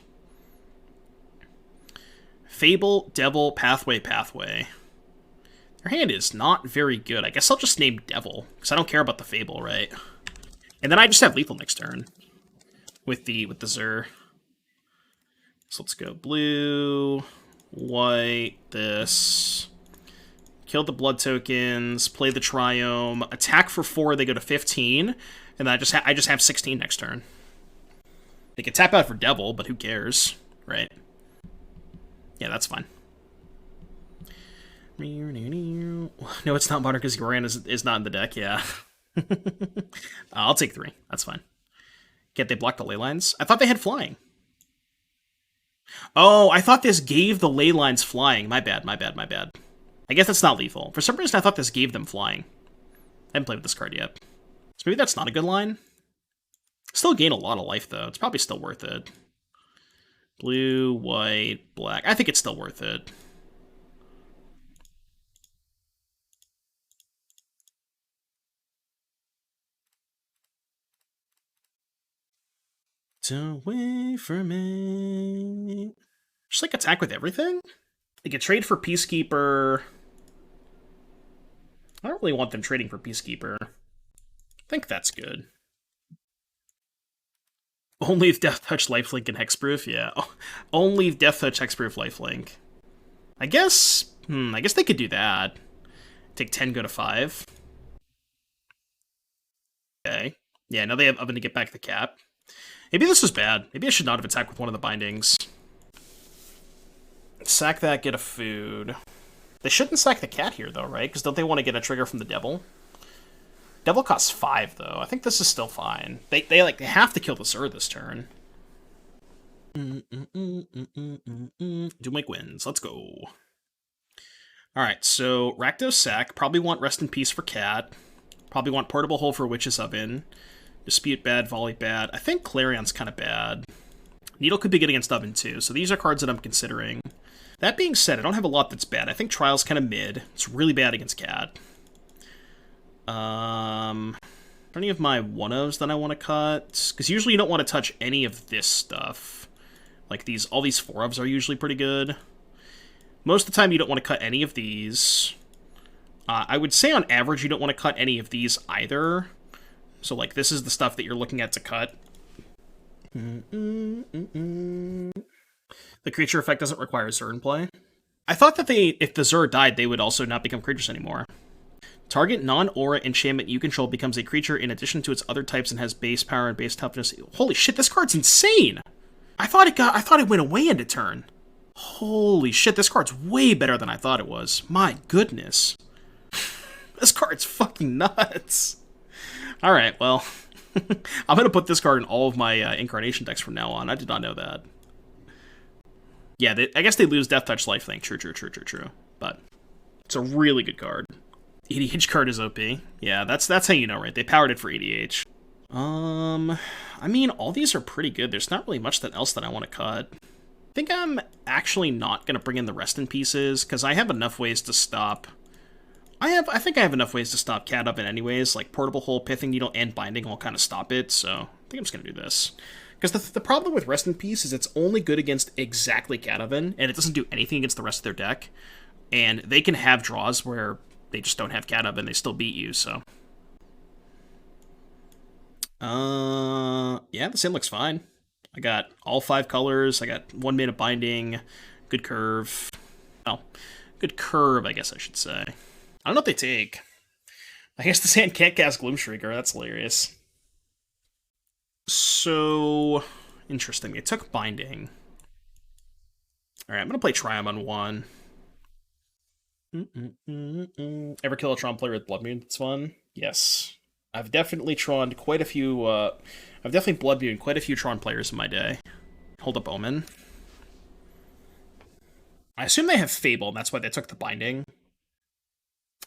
Fable, Devil, Pathway. Their hand is not very good. I guess I'll just name Devil, because I don't care about the Fable, right? And then I just have lethal next turn with the Zur. So let's go blue, white, this. Kill the blood tokens, play the Triome, attack for 4, they go to 15, and then I just have 16 next turn. They can tap out for Devil, but who cares, right? Yeah, that's fine. No, it's not modern because Yorion is not in the deck, yeah. I'll take 3, that's fine. Can't they block the ley lines? I thought they had flying. Oh, I thought this gave the ley lines flying. My bad. I guess that's not lethal. For some reason, I thought this gave them flying. I haven't played with this card yet. So maybe that's not a good line. Still gain a lot of life, though. It's probably still worth it. Blue, white, black. I think it's still worth it. Don't wait for me. Just like attack with everything? They could trade for Peacekeeper. I don't really want them trading for Peacekeeper. I think that's good. Only if Death Touch, Lifelink, and Hexproof? Yeah. Only if Death Touch, Hexproof, Lifelink. I guess they could do that. Take 10, go to 5. Okay. Yeah, now they have Oven to get back the cap. Maybe this was bad. Maybe I should not have attacked with one of the bindings. Sack that, get a food. They shouldn't sack the cat here, though, right? Because don't they want to get a trigger from the devil? Devil costs 5, though. I think this is still fine. They have to kill the Zur this turn. Doomwake wins. Let's go. Alright, so Rakdos sack. Probably want Rest in Peace for cat. Probably want Portable Hole for Witch's Oven. Dispute bad, Volley bad. I think Clarion's kind of bad. Needle could be good against Oven too, so these are cards that I'm considering. That being said, I don't have a lot that's bad. I think Trial's kind of mid. It's really bad against Cat. Any of my 1-ofs that I want to cut? Because usually you don't want to touch any of this stuff. Like all these 4-ofs are usually pretty good. Most of the time you don't want to cut any of these. I would say on average you don't want to cut any of these either. So like this is the stuff that you're looking at to cut. The creature effect doesn't require Zur in play. I thought that if the Zur died, they would also not become creatures anymore. Target non-aura enchantment you control becomes a creature in addition to its other types and has base power and base toughness. Holy shit, this card's insane! I thought it went away into turn. Holy shit, this card's way better than I thought it was. My goodness. This card's fucking nuts. Alright, well, I'm going to put this card in all of my Incarnation decks from now on. I did not know that. Yeah, I guess they lose Death Touch Lifelink. True. But it's a really good card. EDH card is OP. Yeah, that's how you know, right? They powered it for EDH. I mean, all these are pretty good. There's not really much else that I want to cut. I think I'm actually not going to bring in the Rest in Pieces, because I have enough ways to stop... I think I have enough ways to stop Cat Oven anyways, like Portable Hole, Pithing Needle, and Binding will kind of stop it, so I think I'm just going to do this. Because the problem with Rest in Peace is it's only good against exactly Cat Oven, and it doesn't do anything against the rest of their deck. And they can have draws where they just don't have Cat Oven, they still beat you, so... yeah, the same looks fine. I got all 5 colors, I got 1 mana Binding, good curve. Oh, good curve, I guess I should say. I don't know what they take. I guess this hand can't cast Gloomshrieker, that's hilarious. So, interesting. They took Binding. Alright, I'm gonna play Triome on 1. Ever kill a Tron player with Blood Moon? That's fun. Yes. I've definitely Troned quite a few, I've definitely Blood Moon quite a few Tron players in my day. Hold up Omen. I assume they have Fable, and that's why they took the Binding.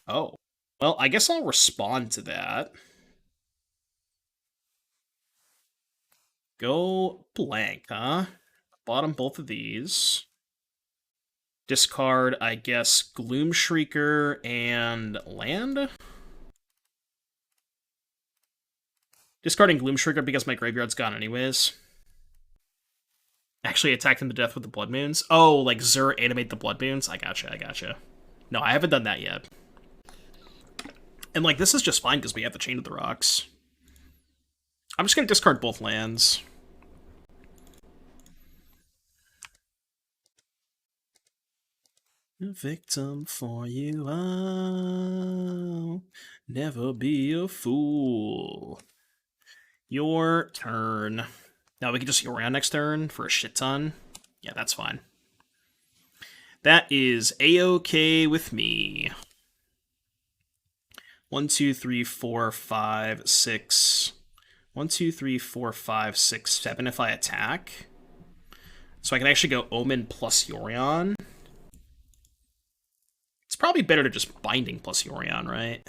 Oh. Well, I guess I'll respond to that. Go blank, huh? Bottom both of these. Discard, I guess, Gloomshrieker and land? Discarding Gloomshrieker because my graveyard's gone anyways. Actually attack them to death with the Blood Moons? Oh, like Zur animate the Blood Moons? I gotcha. No, I haven't done that yet. And, like, this is just fine because we have the Chain of the Rocks. I'm just going to discard both lands. A victim for you, I'll never be a fool. Your turn. Now we can just Yorion next turn for a shit ton. Yeah, that's fine. That is A-OK with me. 1, 2, 3, 4, 5, 6. 1, 2, 3, 4, 5, 6, 7 if I attack. So I can actually go Omen plus Yorion. It's probably better to just Binding plus Yorion, right?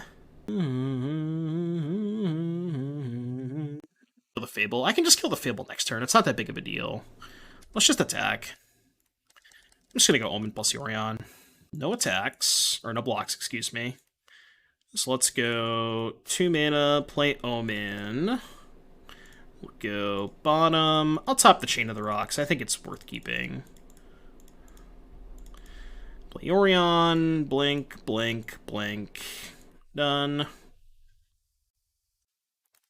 Kill the Fable. I can just kill the Fable next turn. It's not that big of a deal. Let's just attack. I'm just going to go Omen plus Yorion. No attacks. Or no blocks, excuse me. So let's go 2 mana, play Omen. We'll go bottom. I'll top the Chain of the Rocks. I think it's worth keeping. Play Yorion. Blink, blink, blink. Done.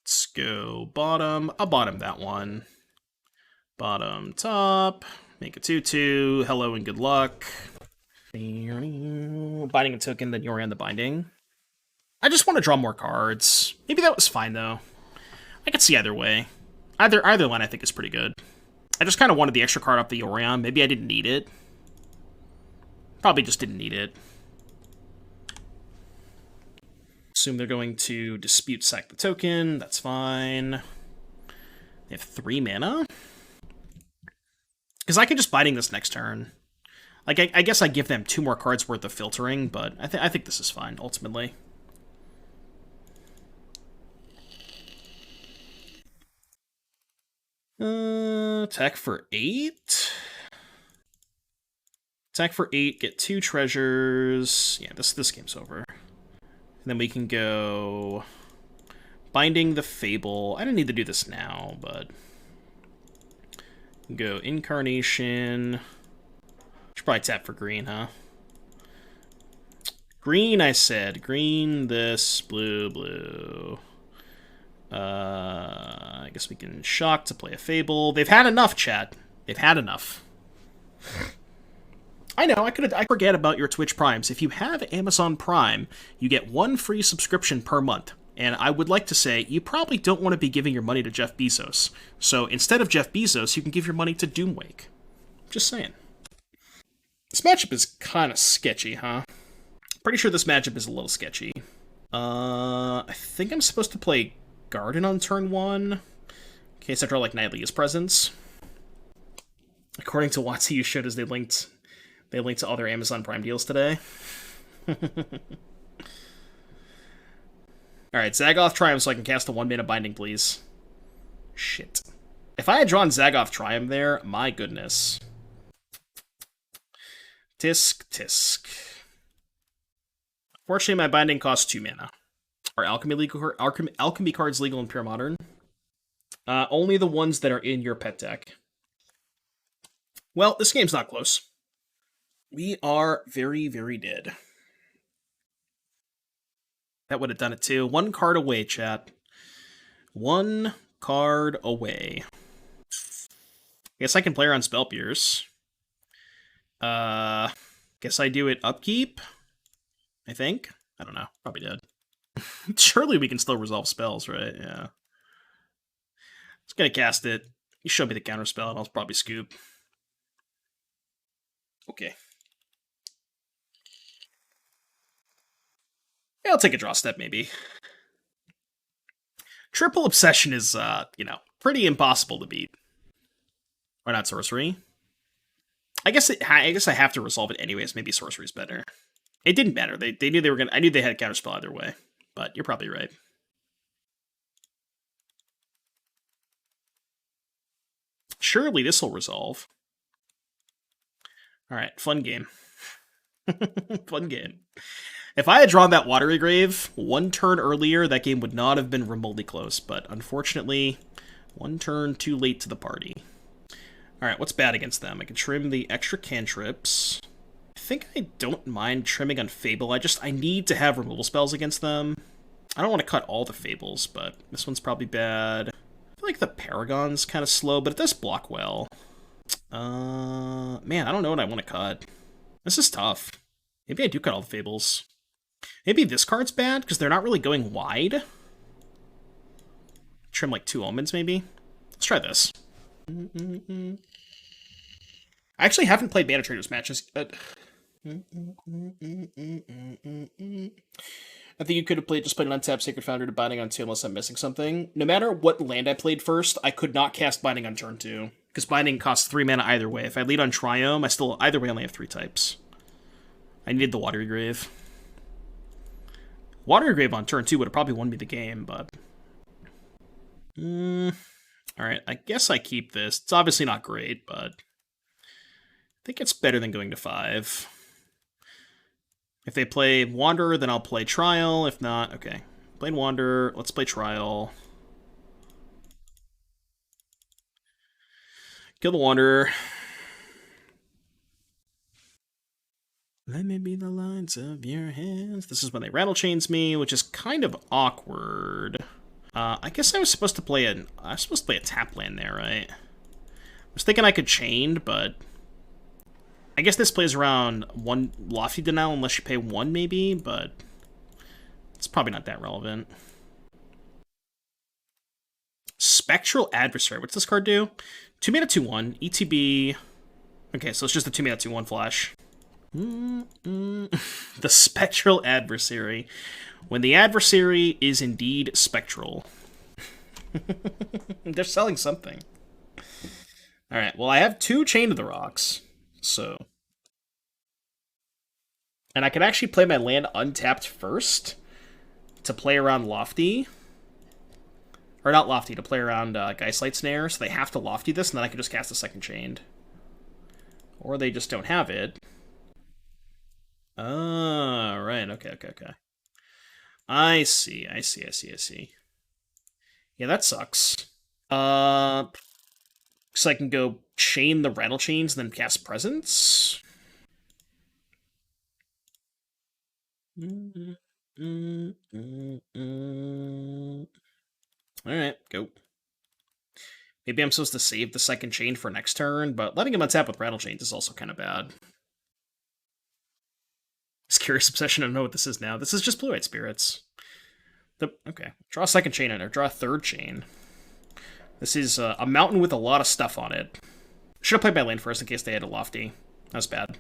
Let's go bottom. I'll bottom that one. Bottom, top. Make a 2/2. Hello and good luck. Binding a token, then Yorion the Binding. I just want to draw more cards. Maybe that was fine, though. I could see either way. Either line I think is pretty good. I just kind of wanted the extra card off the Yorion. Maybe I didn't need it. Probably just didn't need it. Assume they're going to Dispute sack the token. That's fine. They have 3 mana? Because I could just Binding this next turn. Like, I guess I give them 2 more cards worth of filtering, but I think this is fine, ultimately. Attack for 8. Attack for 8, get 2 treasures. Yeah, this game's over. And then we can go Binding the Fable. I don't need to do this now, but go Incarnation. Should probably tap for green, huh? Green, I said. Green, this, blue, blue. I guess we can shock to play a Fable. They've had enough, chat. They've had enough. I know, I forget about your Twitch Primes. If you have Amazon Prime, you get 1 free subscription per month. And I would like to say, you probably don't want to be giving your money to Jeff Bezos. So instead of Jeff Bezos, you can give your money to Doomwake. Just saying. This matchup is kind of sketchy, huh? Pretty sure this matchup is a little sketchy. I think I'm supposed to play Garden on turn 1, in case I draw like Nightly's Presence. According to Watsy, you showed us they linked to all their Amazon Prime deals today. Alright, Zagoth Triome so I can cast a 1-mana Binding, please. Shit. If I had drawn Zagoth Triome there, my goodness. Tisk, tisk. Fortunately, my Binding costs 2 mana. Are alchemy cards legal in Pure Modern? Only the ones that are in your pet deck. Well, this game's not close. We are very, very dead. That would have done it too. 1 card away, chat. 1 card away. Guess I can play her on Spell Pierce. Guess I do it upkeep. I think. I don't know. Probably did. Surely we can still resolve spells, right? Yeah. Just gonna cast it. You show me the counterspell and I'll probably scoop. Okay. Yeah, I'll take a draw step, maybe. Triple Obsession is, pretty impossible to beat. Or not sorcery. I guess I have to resolve it anyways. Maybe sorcery's better. It didn't matter. They knew they were gonna. I knew they had a counterspell either way. But you're probably right. Surely this will resolve. All right, fun game. Fun game. If I had drawn that Watery Grave 1 turn earlier, that game would not have been remotely close. But unfortunately, 1 turn too late to the party. All right, what's bad against them? I can trim the extra cantrips. I think I don't mind trimming on Fable. I need to have removal spells against them. I don't want to cut all the Fables, but this one's probably bad. I feel like the Paragon's kind of slow, but it does block well. Man, I don't know what I want to cut. This is tough. Maybe I do cut all the Fables. Maybe this card's bad, because they're not really going wide. Trim like 2 Omens, maybe? Let's try this. I actually haven't played Mana Traders matches. I think you could have just played an untapped Sacred Foundry to Binding on 2 unless I'm missing something. No matter what land I played first, I could not cast Binding on turn 2. Because Binding costs 3 mana either way. If I lead on Triome, I still either way only have 3 types. I needed the Watery Grave. Watery Grave on turn 2 would have probably won me the game, but... Alright, I guess I keep this. It's obviously not great, but... I think it's better than going to 5. If they play Wanderer, then I'll play Trial. If not, okay. Played Wanderer, let's play Trial. Kill the Wanderer. Let me be the lines of your hands. This is when they rattle chains me, which is kind of awkward. I guess I was supposed to play a tap land there, right? I was thinking I could chain, but I guess this plays around 1 Lofty Denial unless you pay 1 maybe, but it's probably not that relevant. Spectral Adversary. What's this card do? 2 mana 2/1 ETB. Okay, so it's just a 2 mana 2/1 flash. The Spectral Adversary. When the adversary is indeed spectral. They're selling something. Alright, well I have 2 Chain of the Rocks, so... And I can actually play my land untapped first to play around Lofty. Or not Lofty, to play around Geistlight Snare, so they have to Lofty this, and then I can just cast a second Chained. Or they just don't have it. Oh, right, okay. I see. Yeah, that sucks. So I can go chain the Rattle Chains and then cast Presence? Alright, go. Maybe I'm supposed to save the second chain for next turn, but letting him untap with Rattle Chains is also kind of bad. It's Curious Obsession, I don't know what this is now. This is just Blue-Eyed Spirits. Okay, draw a second chain in there, draw a third chain. This is a mountain with a lot of stuff on it. Should have played my land first in case they had a Lofty. That was bad.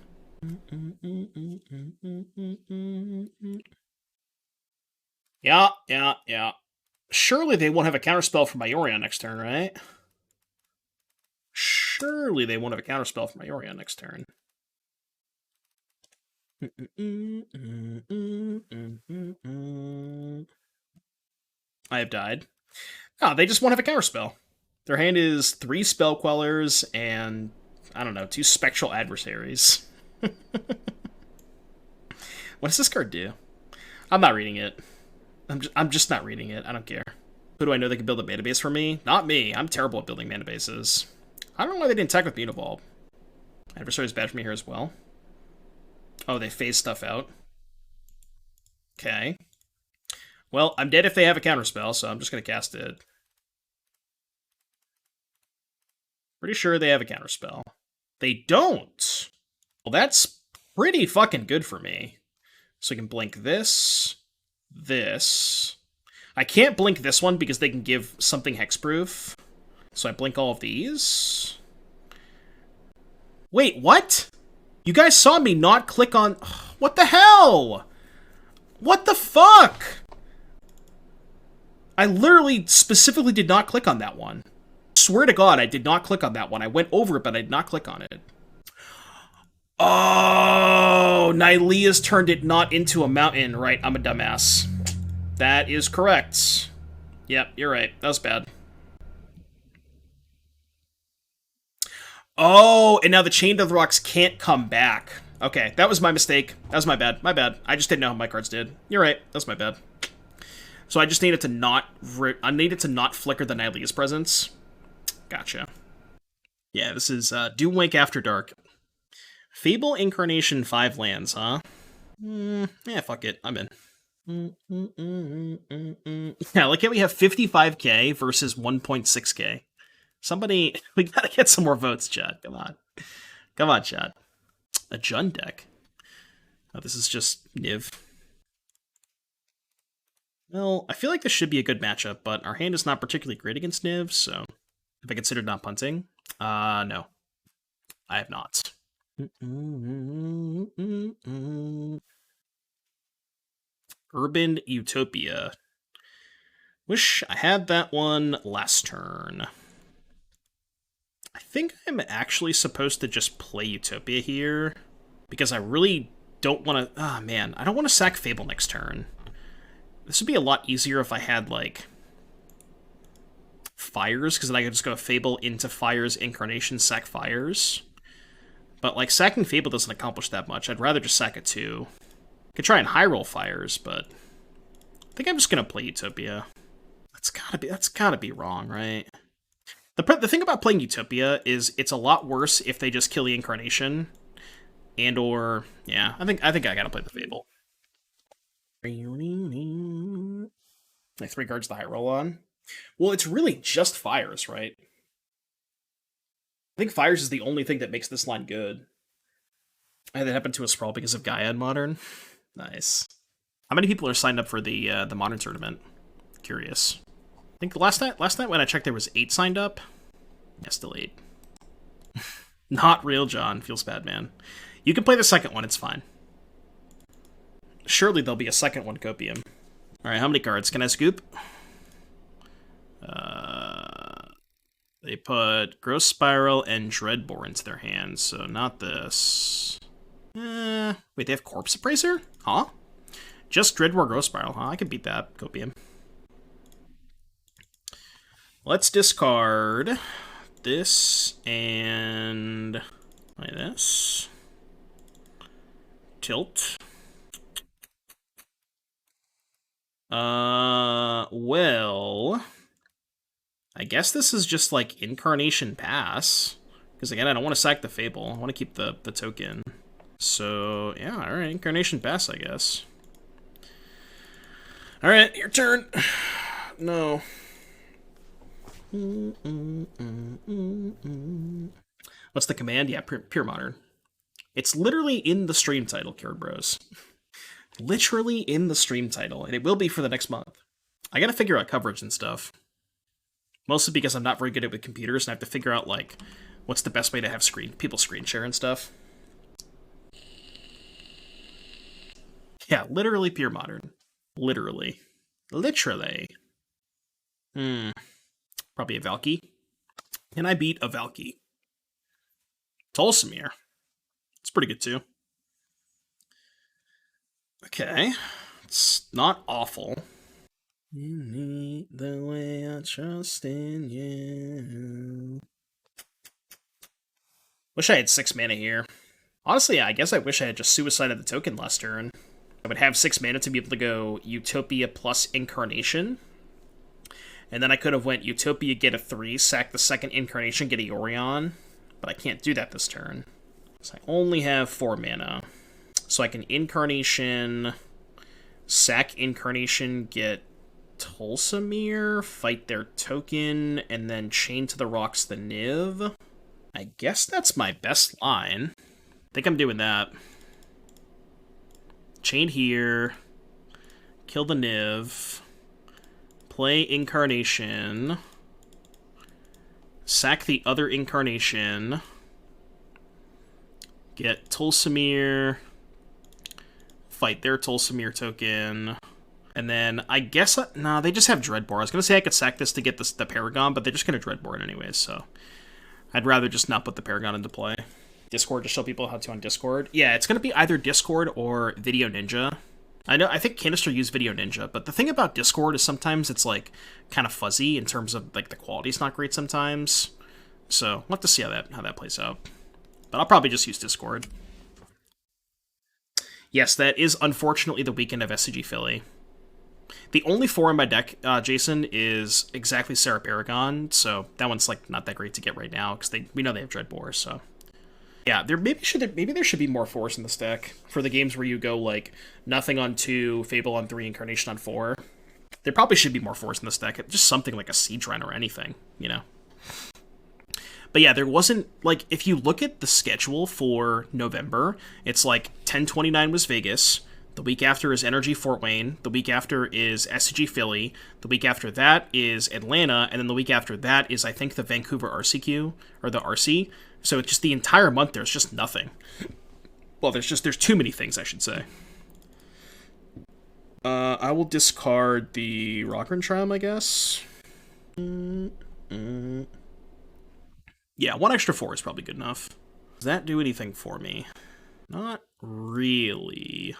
Yeah. Surely they won't have a counterspell for my Yorion next turn, right? Surely they won't have a counterspell for my Yorion next turn. I have died. Oh, they just won't have a counterspell. Their hand is 3 Spell Quellers and, I don't know, 2 Spectral Adversaries. What does this card do? I'm not reading it. I'm just not reading it. I don't care. Who do I know that can build a mana base for me? Not me. I'm terrible at building mana bases. I don't know why they didn't attack with Mutavault. Adversary is bad for me here as well. Oh, they phase stuff out. Okay. Well, I'm dead if they have a counterspell, so I'm just going to cast it. Pretty sure they have a counterspell. They don't! Well, that's pretty fucking good for me. So I can blink this. I can't blink this one because they can give something hexproof. So I blink all of these. Wait, what? You guys saw me not click on... What the hell? What the fuck? I literally specifically did not click on that one. Swear to God, I did not click on that one. I went over it, but I did not click on it. Oh, Nylea's turned it not into a mountain. Right, I'm a dumbass. That is correct. Yep, you're right. That was bad. Oh, and now the Chained of the Rocks can't come back. Okay, that was my mistake. That was my bad. My bad. I just didn't know how my cards did. You're right. That's my bad. So I just needed to not... I needed to not flicker the Nylea's presence. Gotcha. Yeah, this is Doomwake After Dark. Fable Incarnation 5 lands, huh? Yeah, fuck it. I'm in. Yeah, like, we have 55k versus 1.6k. Somebody... We gotta get some more votes, chat. Come on. Come on, chat. A Jund deck. Oh, this is just Niv. Well, I feel like this should be a good matchup, but our hand is not particularly great against Niv, so... Have I considered not punting? No. I have not. Urban Utopia. Wish I had that one last turn. I think I'm actually supposed to just play Utopia here, because I really don't want to... Ah, man. I don't want to sack Fable next turn. This would be a lot easier if I had, like... Fires, because then I could just go Fable into Fires, Incarnation, sack Fires. But, like, sacking Fable doesn't accomplish that much. I'd rather just sack it too. Could try and high roll Fires, but I think I'm just gonna play Utopia. That's gotta be wrong, right? The thing about playing Utopia is it's a lot worse if they just kill the Incarnation, and or yeah, I think I gotta play the Fable. Like 3 cards to high roll on. Well, it's really just Fires, right? I think Fires is the only thing that makes this line good. I had that happen to a Sprawl because of Gaia in Modern. Nice. How many people are signed up for the Modern tournament? Curious. I think last night when I checked there was 8 signed up. Yeah, still 8. Not real, John. Feels bad, man. You can play the second one, it's fine. Surely there'll be a second one, Copium. Alright, how many cards? Can I scoop? They put Gross Spiral and Dreadbore into their hands, so not this. Wait, they have Corpse Appraiser? Huh? Just Dreadbore Gross Spiral, huh? I could beat that, Copium. Let's discard this and play this. Tilt. Well, I guess this is just like Incarnation Pass. Because again, I don't want to sack the Fable. I want to keep the token. So, yeah, alright, Incarnation Pass, I guess. Alright, your turn. No. What's the command? Yeah, pure modern. It's literally in the stream title, Cured Bros. Literally in the stream title, and it will be for the next month. I gotta figure out coverage and stuff. Mostly because I'm not very good at with computers, and I have to figure out, like, what's the best way to have people screen share and stuff. Yeah, literally pure modern. Literally. Literally. Probably a Valky. And I beat a Valky. Tolsimir. It's pretty good too. Okay. It's not awful. You need the way I trust in you. Wish I had 6 mana here. Honestly, I guess I wish I had just suicided the token last turn. I would have 6 mana to be able to go Utopia plus Incarnation. And then I could have went Utopia, get a 3, sack the second Incarnation, get a Yorion. But I can't do that this turn. So I only have 4 mana. So I can Incarnation, sack Incarnation, get Tolsimir, fight their token, and then chain to the rocks the Niv. I guess that's my best line. I think I'm doing that. Chain here, kill the Niv, play Incarnation, sack the other Incarnation, get Tolsimir, fight their Tolsimir token, and then I guess... Nah, they just have Dreadbore. I was going to say I could sack this to get the Paragon, but they're just going to Dreadbore it anyways, so... I'd rather just not put the Paragon into play. Discord to show people how to on Discord. Yeah, it's going to be either Discord or Video Ninja. I think Canister used Video Ninja, but the thing about Discord is sometimes it's, like, kind of fuzzy in terms of, like, the quality's not great sometimes. So, we'll have to see how that plays out. But I'll probably just use Discord. Yes, that is unfortunately the weekend of SCG Philly. The only 4 in my deck, Jason, is exactly Serra Paragon, so that one's like not that great to get right now because we know they have Dreadbore. So yeah, maybe there should be more 4s in this deck for the games where you go like nothing on 2, Fable on 3, Incarnation on 4. There probably should be more 4s in this deck, just something like a Siege Run or anything, you know. But yeah, there wasn't, like, if you look at the schedule for November, it's like 10/29 was Vegas. The week after is Energy Fort Wayne. The week after is SCG Philly. The week after that is Atlanta. And then the week after that is, I think, the Vancouver RCQ, or the RC. So it's just the entire month, there's just nothing. Well, there's too many things, I should say. I will discard the Raugrin Triome, I guess. Yeah, 1 extra 4 is probably good enough. Does that do anything for me? Not really.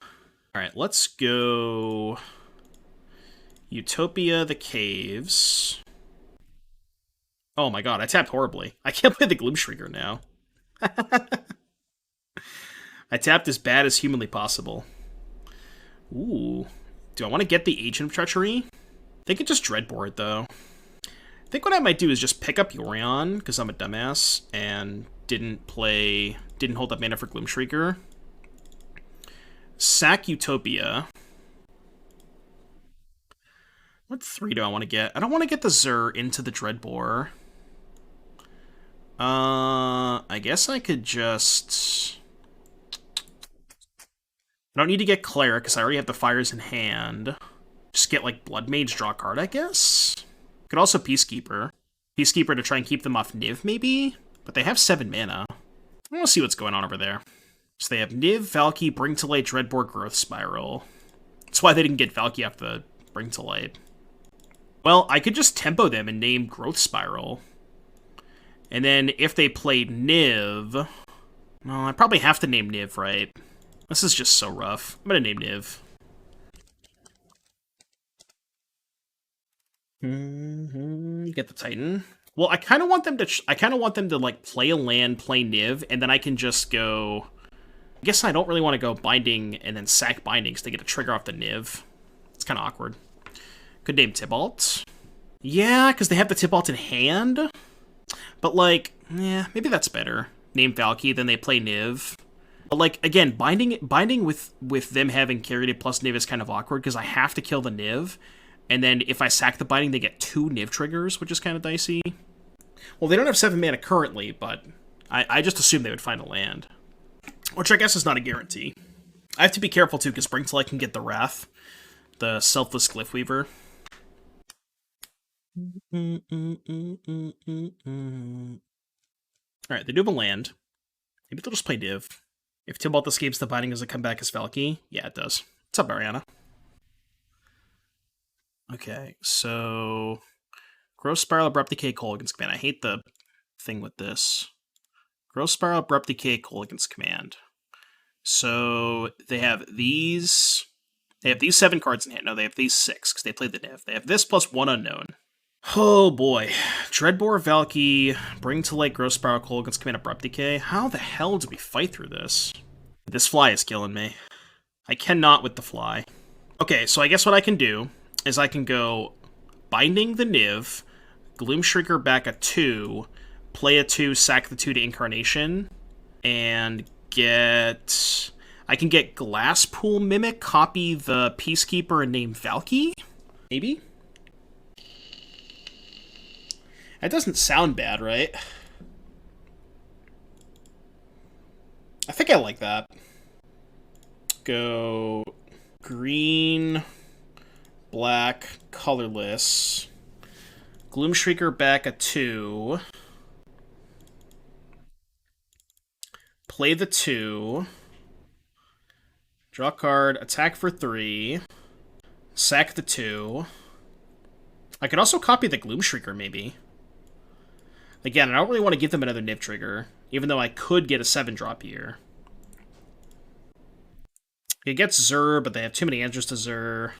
Alright, let's go Utopia the Caves. Oh my god, I tapped horribly. I can't play the Gloomshrieker now. I tapped as bad as humanly possible. Ooh. Do I want to get the Agent of Treachery? They could just Dreadbore it, though. I think what I might do is just pick up Yorion, because I'm a dumbass, and didn't hold up mana for Gloomshrieker. Sack Utopia. What 3 do I want to get? I don't want to get the Zur into the Dreadbore. I guess I could just... I don't need to get Cleric, because I already have the Fires in hand. Just get, like, Bloodmage, draw a card, I guess? Could also Peacekeeper. Peacekeeper to try and keep them off Niv, maybe? But they have 7 mana. I want to see what's going on over there. So they have Niv, Valky, Bring to Light, Dreadbore, Growth Spiral. That's why they didn't get Valky off the Bring to Light. Well, I could just tempo them and name Growth Spiral. And then if they played Niv... Well, I probably have to name Niv, right? This is just so rough. I'm gonna name Niv. Get the Titan. Well, I kind of want them to like play a land, play Niv, and then I can just go. I guess I don't really want to go Binding and then sack Bindings to get a trigger off the Niv. It's kind of awkward. Could name Tybalt. Yeah, because they have the Tybalt in hand. But like, yeah, maybe that's better. Name Valky, then they play Niv. But like, again, binding with them having carried it plus Niv is kind of awkward because I have to kill the Niv. And then if I sack the Binding, they get 2 Niv triggers, which is kind of dicey. Well, they don't have 7 mana currently, but I just assumed they would find a land. Which I guess is not a guarantee. I have to be careful, too, because Spring Select can get the Wrath. The Selfless Glyphweaver. Alright, they do have a land. Maybe they'll just play Div. If Tybalt escapes the Binding, does it come back as Valky? Yeah, it does. What's up, Ariana? Okay, so... Growth Spiral, Abrupt Decay, Kolaghan's Command. I hate the thing with this. Growth Spiral, Abrupt Decay, Kolaghan's Command. So, they have these... They have these 7 cards in hand. No, they have these 6, because they played the Niv. They have this plus 1 unknown. Oh boy. Dreadbore, Valky, Bring to Light, Growth Spiral, Kolaghan's Command, Abrupt Decay. How the hell do we fight through this? This fly is killing me. I cannot with the fly. Okay, so I guess what I can do is I can go Binding the Niv, Gloomshrieker back a 2, play a 2, sack the 2 to Incarnation, and get... I can get Glasspool Mimic, copy the Peacekeeper, and name Valky? Maybe? That doesn't sound bad, right? I think I like that. Go green, black, colorless. Gloomshrieker back a 2. Play the 2. Draw a card, attack for 3. Sack the 2. I could also copy the Gloomshrieker, maybe. Again, I don't really want to give them another Niv trigger, even though I could get a 7-drop here. It gets Zur, but they have too many answers to Zur.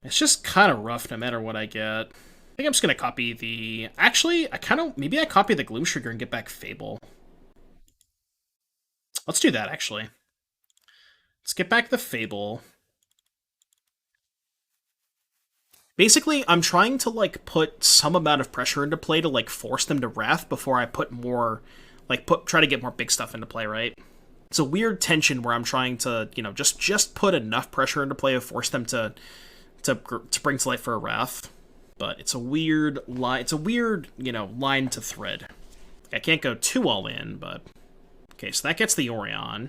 It's just kind of rough no matter what I get. I think I'm just going to copy the... Actually, maybe I copy the Gloomshrieker and get back Fable. Let's do that, actually. Let's get back the Fable. Basically, I'm trying to, like, put some amount of pressure into play to, like, force them to Wrath before I put more... Like, try to get more big stuff into play, right? It's a weird tension where I'm trying to, you know, just put enough pressure into play to force them to bring to life for a Wrath. But it's a weird line. It's a weird, you know, line to thread. I can't go too all in, but... Okay, so that gets the Yorion.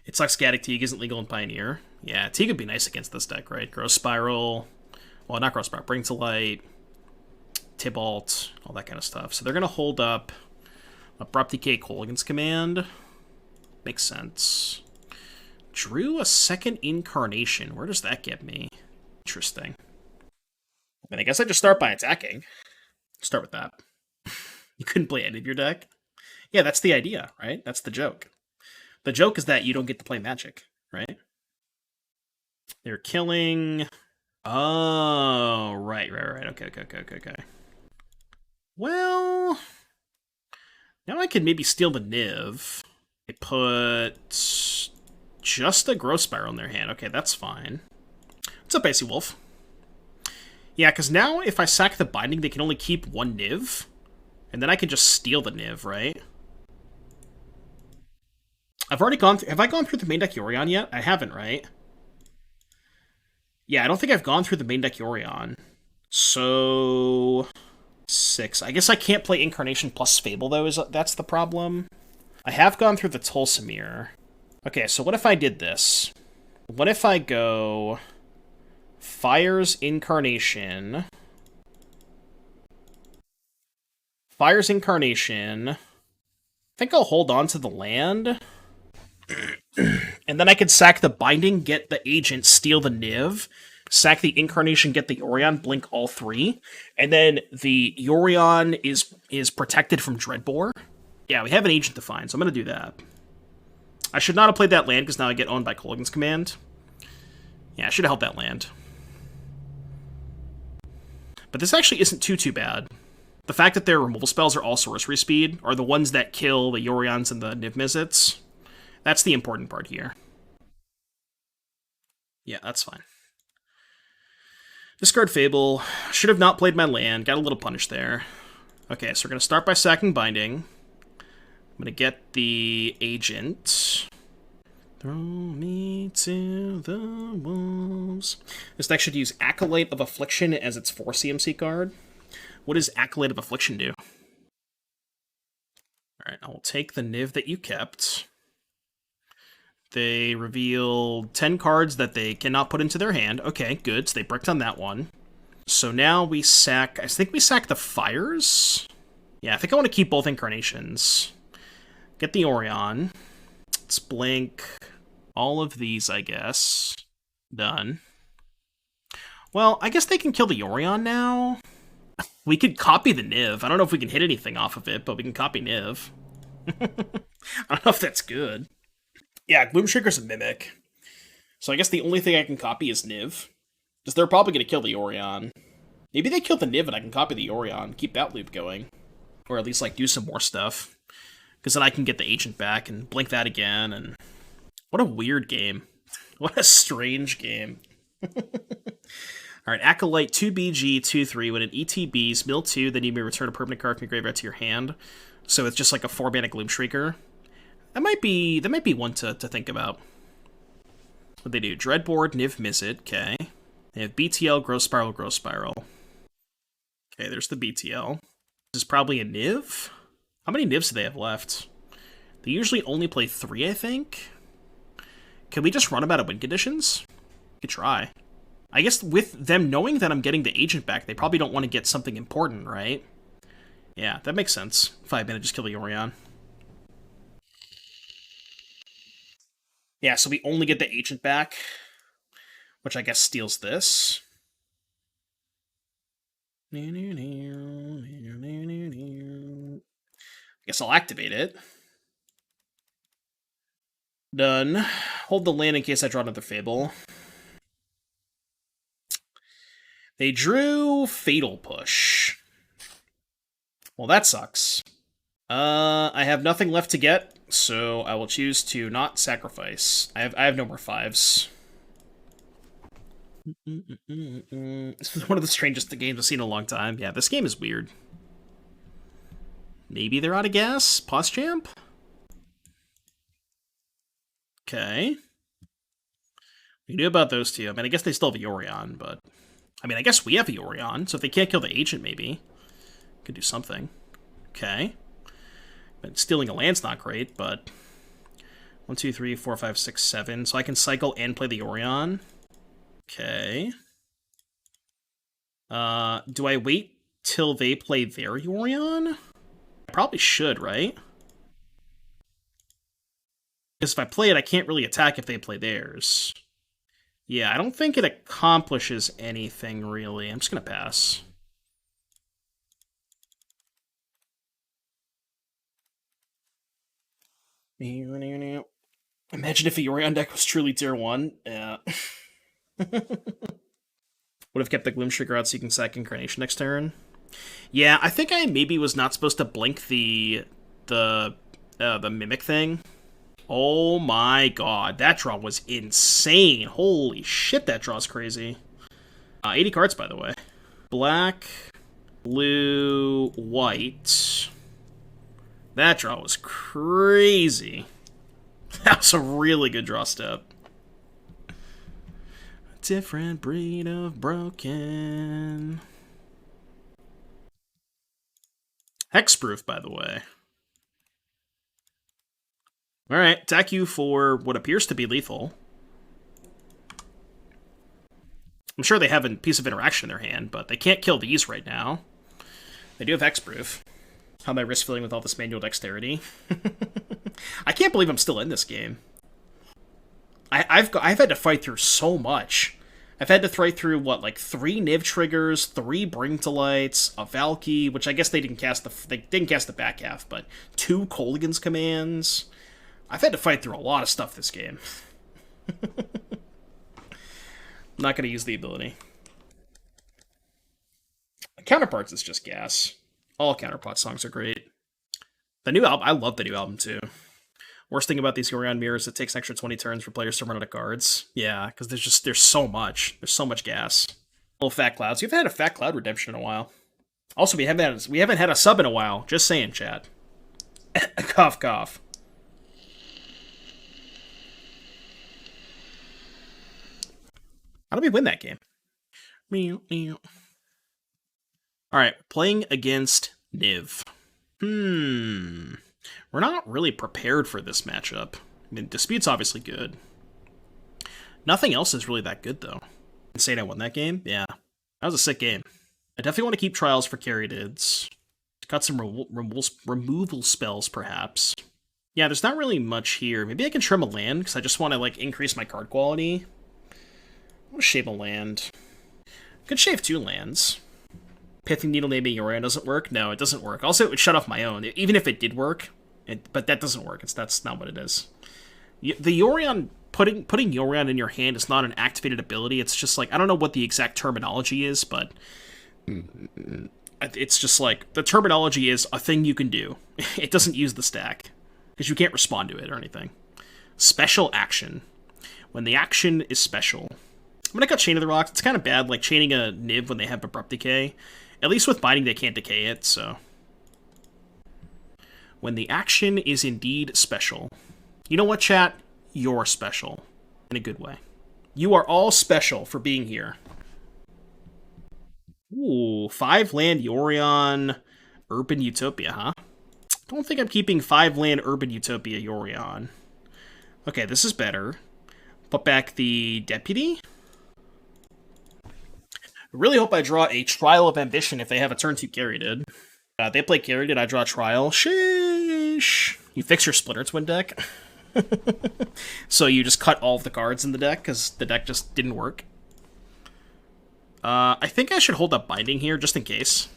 It sucks Gaddock Teague isn't legal in Pioneer. Yeah, Teague would be nice against this deck, right? Growth Spiral. Well, not Growth Spiral. Bring to Light. Tybalt. All that kind of stuff. So they're going to hold up Abrupt Decay, Kolaghan's Command. Makes sense. Drew a 2nd Incarnation. Where does that get me? Interesting. I mean, I guess I just start by attacking. Start with that. You couldn't play any of your deck? Yeah, that's the idea, right? That's the joke. The joke is that you don't get to play Magic, right? They're killing... Oh, right. Okay. Well... Now I could maybe steal the Niv. They put... just a Growth Spiral in their hand. Okay, that's fine. What's up, Icy Wolf? Yeah, because now if I sack the Binding, they can only keep 1 Niv. And then I can just steal the Niv, right? I've already gone through... Have I gone through the main deck Yorion yet? I haven't, right? Yeah, I don't think I've gone through the main deck Yorion. So... 6. I guess I can't play Incarnation plus Fable, though. That's the problem. I have gone through the Tolsimir. Okay, so what if I did this? What if I go... Fires Incarnation... Fires Incarnation... I think I'll hold on to the land... And then I could sack the Binding, get the Agent, steal the Niv, sack the Incarnation, get the Yorion, blink all 3, and then the Yorion is protected from Dreadbore. Yeah, we have an Agent to find, so I'm going to do that. I should not have played that land, because now I get owned by Kolaghan's Command. Yeah, I should have held that land. But this actually isn't too bad. The fact that their removal spells are all sorcery speed, are the ones that kill the Yorions and the Niv-Mizzets, that's the important part here. Yeah, that's fine. Discard Fable. Should have not played my land. Got a little punished there. Okay, so we're going to start by sacking Binding. I'm going to get the Agent. Throw me to the wolves. This deck should use Acolyte of Affliction as its 4 CMC card. What does Acolyte of Affliction do? Alright, I will take the Niv that you kept. They reveal 10 cards that they cannot put into their hand. Okay, good. So they bricked on that one. So now we sack... I think we sack the Fires? Yeah, I think I want to keep both Incarnations. Get the Yorion. Let's blink all of these, I guess. Done. Well, I guess they can kill the Yorion now. We could copy the Niv. I don't know if we can hit anything off of it, but we can copy Niv. I don't know if that's good. Yeah, Gloomshrieker's a Mimic. So I guess the only thing I can copy is Niv. Because they're probably going to kill the Yorion. Maybe they kill the Niv and I can copy the Yorion, keep that loop going. Or at least, like, do some more stuff. Because then I can get the Agent back and blink that again, and... What a weird game. What a strange game. Alright, Acolyte, 2BG, 2/3. When an ETBs, mill 2, then you may return a permanent card from your graveyard to your hand. So it's just like a 4-mana Gloomshrieker. That might be one to think about. What they do? Dreadboard, Niv Mizzet, okay. They have BTL, Growth Spiral, Growth Spiral. Okay, there's the BTL. This is probably a Niv? How many Nivs do they have left? They usually only play 3, I think? Can we just run them out of win conditions? We could try. I guess with them knowing that I'm getting the Agent back, they probably don't want to get something important, right? Yeah, that makes sense. 5 mana, just kill the Yorion. Yeah, so we only get the Agent back, which I guess steals this. I guess I'll activate it. Done. Hold the land in case I draw another Fable. They drew Fatal Push. Well, that sucks. I have nothing left to get, so I will choose to not sacrifice. I have no more 5s. This is one of the strangest games I've seen in a long time. Yeah, this game is weird. Maybe they're out of gas? Pause champ? Okay. We knew about those two. I mean, I guess they still have a Yorion, but... I mean, I guess we have a Yorion, so if they can't kill the Agent, maybe. Could do something. Okay. But stealing a land's not great, but... 1, 2, 3, 4, 5, 6, 7. So I can cycle and play the Yorion. Okay. Do I wait till they play their Yorion? I probably should, right? Because if I play it, I can't really attack if they play theirs. Yeah, I don't think it accomplishes anything, really. I'm just gonna pass. Imagine if a Yorion deck was truly tier 1. Yeah. Would have kept the Gloomshrieker out so you can sack Incarnation next turn. Yeah, I think I maybe was not supposed to blink the Mimic thing. Oh my god, that draw was insane. Holy shit, that draw's crazy. 80 cards, by the way. Black, blue, white. That draw was crazy. That was a really good draw step. Different breed of broken. Hexproof, by the way. Alright, attack you for what appears to be lethal. I'm sure they have a piece of interaction in their hand, but they can't kill these right now. They do have Hexproof. How am I risk filling with all this manual dexterity? I can't believe I'm still in this game. I've had to fight through so much. I've had to fight through, what, like 3 Niv triggers, 3 Bring to Lights, a Valky, which I guess they didn't cast the back half, but 2 Kolaghan's commands. I've had to fight through a lot of stuff this game. I'm not going to use the ability. Counterparts is just gas. All Counterpart songs are great. The new album, I love the new album too. Worst thing about these Yorion mirrors, it takes an extra 20 turns for players to run out of cards. Yeah, because there's so much. There's so much gas. Little Fat Clouds. We haven't had a Fat Cloud redemption in a while. Also, we haven't had a sub in a while. Just saying, chat. Cough, cough. How do we win that game? Meow, meow. Alright, playing against Niv. We're not really prepared for this matchup. I mean, Dispute's obviously good. Nothing else is really that good, though. Insane I won that game? Yeah. That was a sick game. I definitely want to keep Trials for Caryatids. Cut some removal spells, perhaps. Yeah, there's not really much here. Maybe I can trim a land, because I just want to, like, increase my card quality. I want to shave a land. I could shave 2 lands. Pithing Needle naming Yorion doesn't work? No, it doesn't work. Also, it would shut off my own, even if it did work. But that doesn't work. That's not what it is. The Yorion, putting Yorion in your hand is not an activated ability. It's just like, I don't know what the exact terminology is, but it's just like, the terminology is a thing you can do. It doesn't use the stack, because you can't respond to it or anything. Special action. When the action is special. I'm gonna cut Chain of the Rocks. It's kind of bad, like chaining a Niv when they have Abrupt Decay. At least with Binding, they can't decay it, so. When the action is indeed special. You know what, chat? You're special. In a good way. You are all special for being here. Ooh, 5-land Yorion Urban Utopia, huh? Don't think I'm keeping 5-land Urban Utopia Yorion. Okay, this is better. Put back the Deputy. I really hope I draw a Trial of Ambition if they have a turn 2 Caryatid. They play Caryatid, I draw Trial. Sheesh. You fix your Splinter Twin deck. So you just cut all of the cards in the deck, because the deck just didn't work. I think I should hold up Binding here, just in case.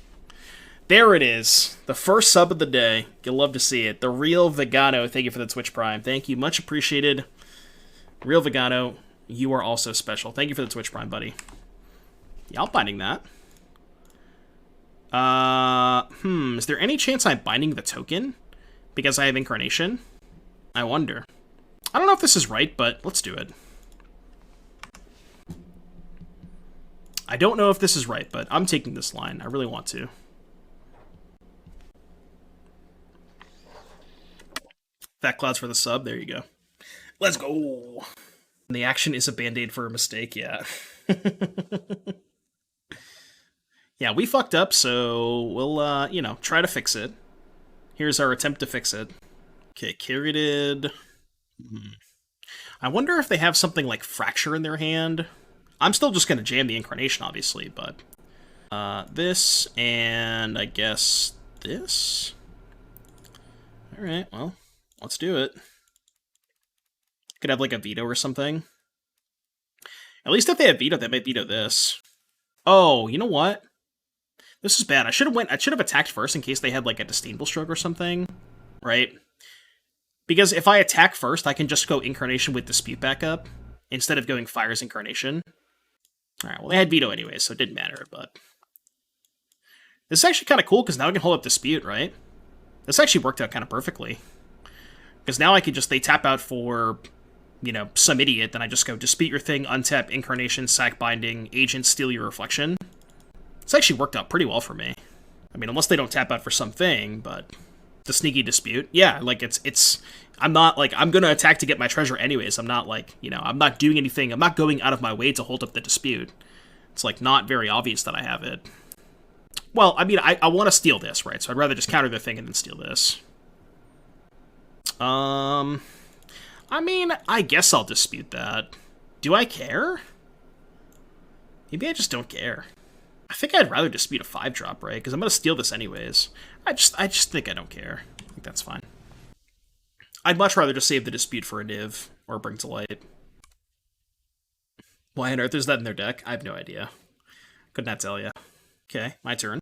There it is. The first sub of the day. You'll love to see it. The Real Vegano, thank you for the Twitch Prime. Thank you, much appreciated. Real Vegano, you are also special. Thank you for the Twitch Prime, buddy. Yeah, I'm binding that. Is there any chance I'm binding the token? Because I have Incarnation? I wonder. I don't know if this is right, but let's do it. I don't know if this is right, but I'm taking this line. I really want to. Fat Clouds for the sub. There you go. Let's go. And the action is a band-aid for a mistake, yeah. Yeah, we fucked up, so we'll, you know, try to fix it. Here's our attempt to fix it. Okay, Caryatid. I wonder if they have something like Fracture in their hand. I'm still just going to jam the Incarnation, obviously, but... this, and I guess this? Alright, well, let's do it. Could have, like, a veto or something. At least if they have veto, they might veto this. Oh, you know what? This is bad. I should have attacked first in case they had, like, a Disdainful Stroke or something. Right? Because if I attack first, I can just go Incarnation with Dispute back up, instead of going Fire's Incarnation. Alright, well, they had veto anyway, so it didn't matter, but... This is actually kind of cool, because now I can hold up Dispute, right? This actually worked out kind of perfectly. Because now I can just, they tap out for, you know, some idiot, then I just go Dispute your thing, untap, Incarnation, sack Binding, Agent, steal your Reflection. It's actually worked out pretty well for me. I mean, unless they don't tap out for something, but... The sneaky Dispute. Yeah, like, it's... I'm not, like, I'm gonna attack to get my treasure anyways. I'm not, like, you know, I'm not doing anything. I'm not going out of my way to hold up the Dispute. It's, like, not very obvious that I have it. Well, I mean, I want to steal this, right? So I'd rather just counter the thing and then steal this. I mean, I guess I'll dispute that. Do I care? Maybe I just don't care. I think I'd rather dispute a 5-drop, right? Because I'm going to steal this anyways. I just think I don't care. I think that's fine. I'd much rather just save the dispute for a Niv or Bring to Light. Why on earth is that in their deck? I have no idea. Could not tell you. Okay, my turn.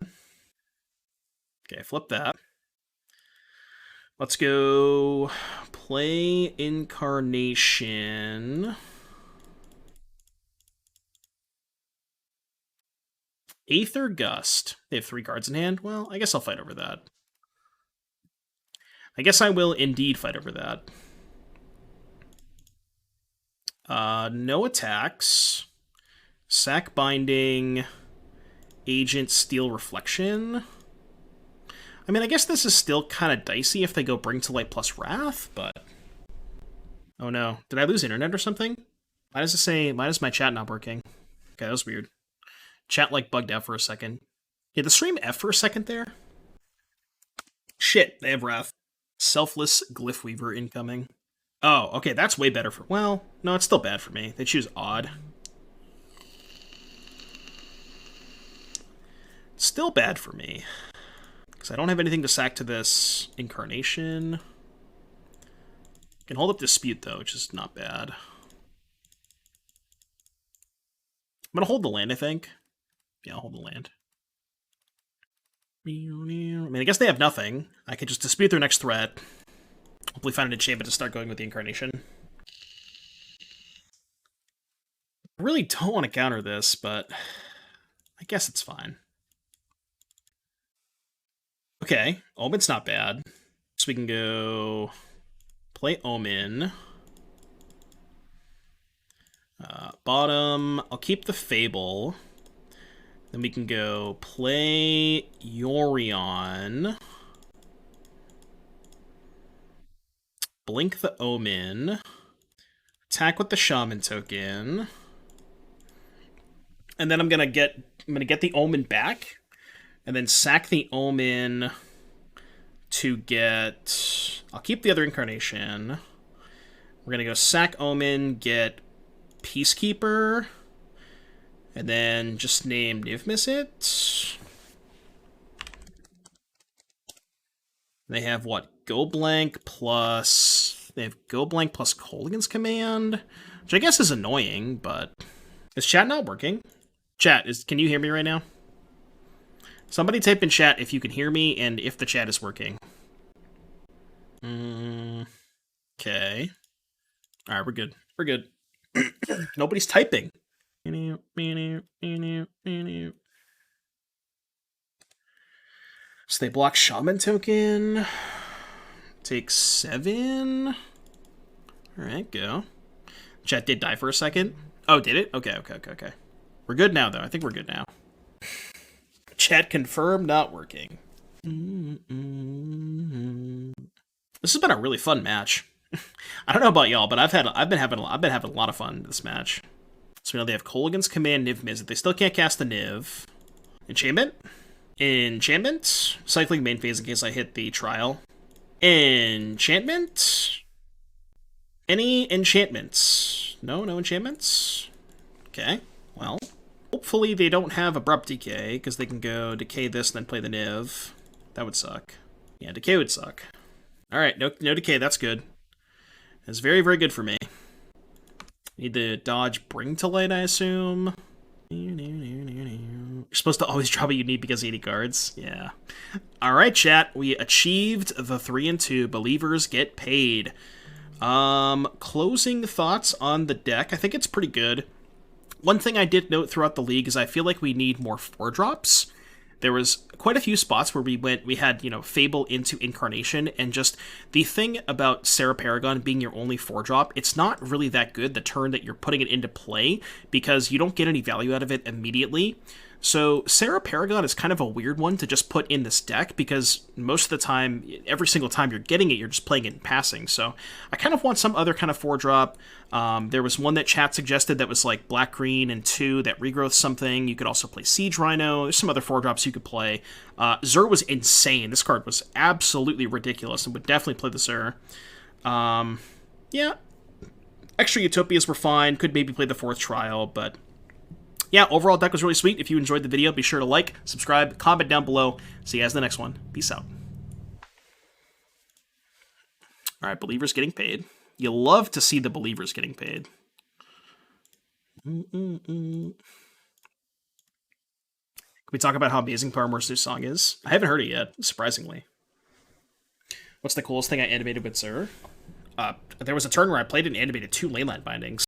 Okay, flip that. Let's go play Incarnation. Aether Gust. They have 3 cards in hand. Well, I guess I'll fight over that. I guess I will indeed fight over that. No attacks. Sack Binding. Agent Steel Reflection. I mean, I guess this is still kind of dicey if they go Bring to Light plus Wrath, but... Oh no. Did I lose internet or something? Why does it say... Why is my chat not working? Okay, that was weird. Chat, like, bugged out for a second. Yeah, the stream F for a second there. Shit, they have Wrath. Selfless Glyph Weaver incoming. Oh, okay, that's way better for... Well, no, it's still bad for me. They choose Odd. Still bad for me. Because I don't have anything to sack to this Incarnation. Can hold up Dispute, though, which is not bad. I'm going to hold the land, I think. Yeah, I'll hold the land. I mean, I guess they have nothing. I could just dispute their next threat. Hopefully find an enchantment to start going with the Incarnation. I really don't want to counter this, but I guess it's fine. Okay, Omen's not bad. So we can go play Omen. Bottom, I'll keep the Fable. Then we can go play Yorion. Blink the Omen. Attack with the Shaman token. And then I'm gonna get the Omen back. And then sack the Omen to get... I'll keep the other Incarnation. We're gonna go sack Omen, get Peacekeeper, and then just name Niv-Mizzet. They have, what, Go Blank plus... They have Go Blank plus Kolaghan's Command, which I guess is annoying, but... Is chat not working? Chat, can you hear me right now? Somebody type in chat if you can hear me and if the chat is working. Okay. Alright, we're good. We're good. Nobody's typing. So they block Shaman token. Take 7. Alright, go. Chat did die for a second. Oh, did it? Okay. We're good now, though. I think we're good now. Chat confirmed not working. This has been a really fun match. I don't know about y'all, but I've been having a lot of fun in this match. So we know they have Kolaghan's Command, Niv-Mizzet. They still can't cast the Niv. Enchantment. Cycling main phase in case I hit the trial. Enchantment. Any enchantments? No enchantments. Okay. Well. Hopefully they don't have Abrupt Decay, because they can go Decay this and then play the Niv. That would suck. Yeah, Decay would suck. Alright, no Decay, that's good. That's very, very good for me. Need to dodge Bring to Light, I assume. You're supposed to always drop what you need because of 80 cards. Yeah. Alright, chat, we achieved the 3 and 2. Believers get paid. Closing thoughts on the deck. I think it's pretty good. One thing I did note throughout the league is I feel like we need more 4-drops. There was quite a few spots where we had, Fable into Incarnation, and just the thing about Serra Paragon being your only 4-drop, it's not really that good the turn that you're putting it into play, because you don't get any value out of it immediately. So Serra Paragon is kind of a weird one to just put in this deck, because most of the time, every single time you're getting it, you're just playing it in passing. So I kind of want some other kind of 4-drop. There was one that chat suggested that was like black-green and 2 that regrowth something. You could also play Siege Rhino. There's some other 4-drops you could play. Zur was insane. This card was absolutely ridiculous and would definitely play the Zur. Yeah. Extra Utopias were fine. Could maybe play the 4th Trial, but... yeah, overall deck was really sweet. If you enjoyed the video, be sure to like, subscribe, comment down below. See you guys in the next one. Peace out. Alright, Believers getting paid. You love to see the Believers getting paid. Can we talk about how amazing Paramor's new song is? I haven't heard it yet, surprisingly. What's the coolest thing I animated with Zur? There was a turn where I played and animated 2 Leyline Bindings.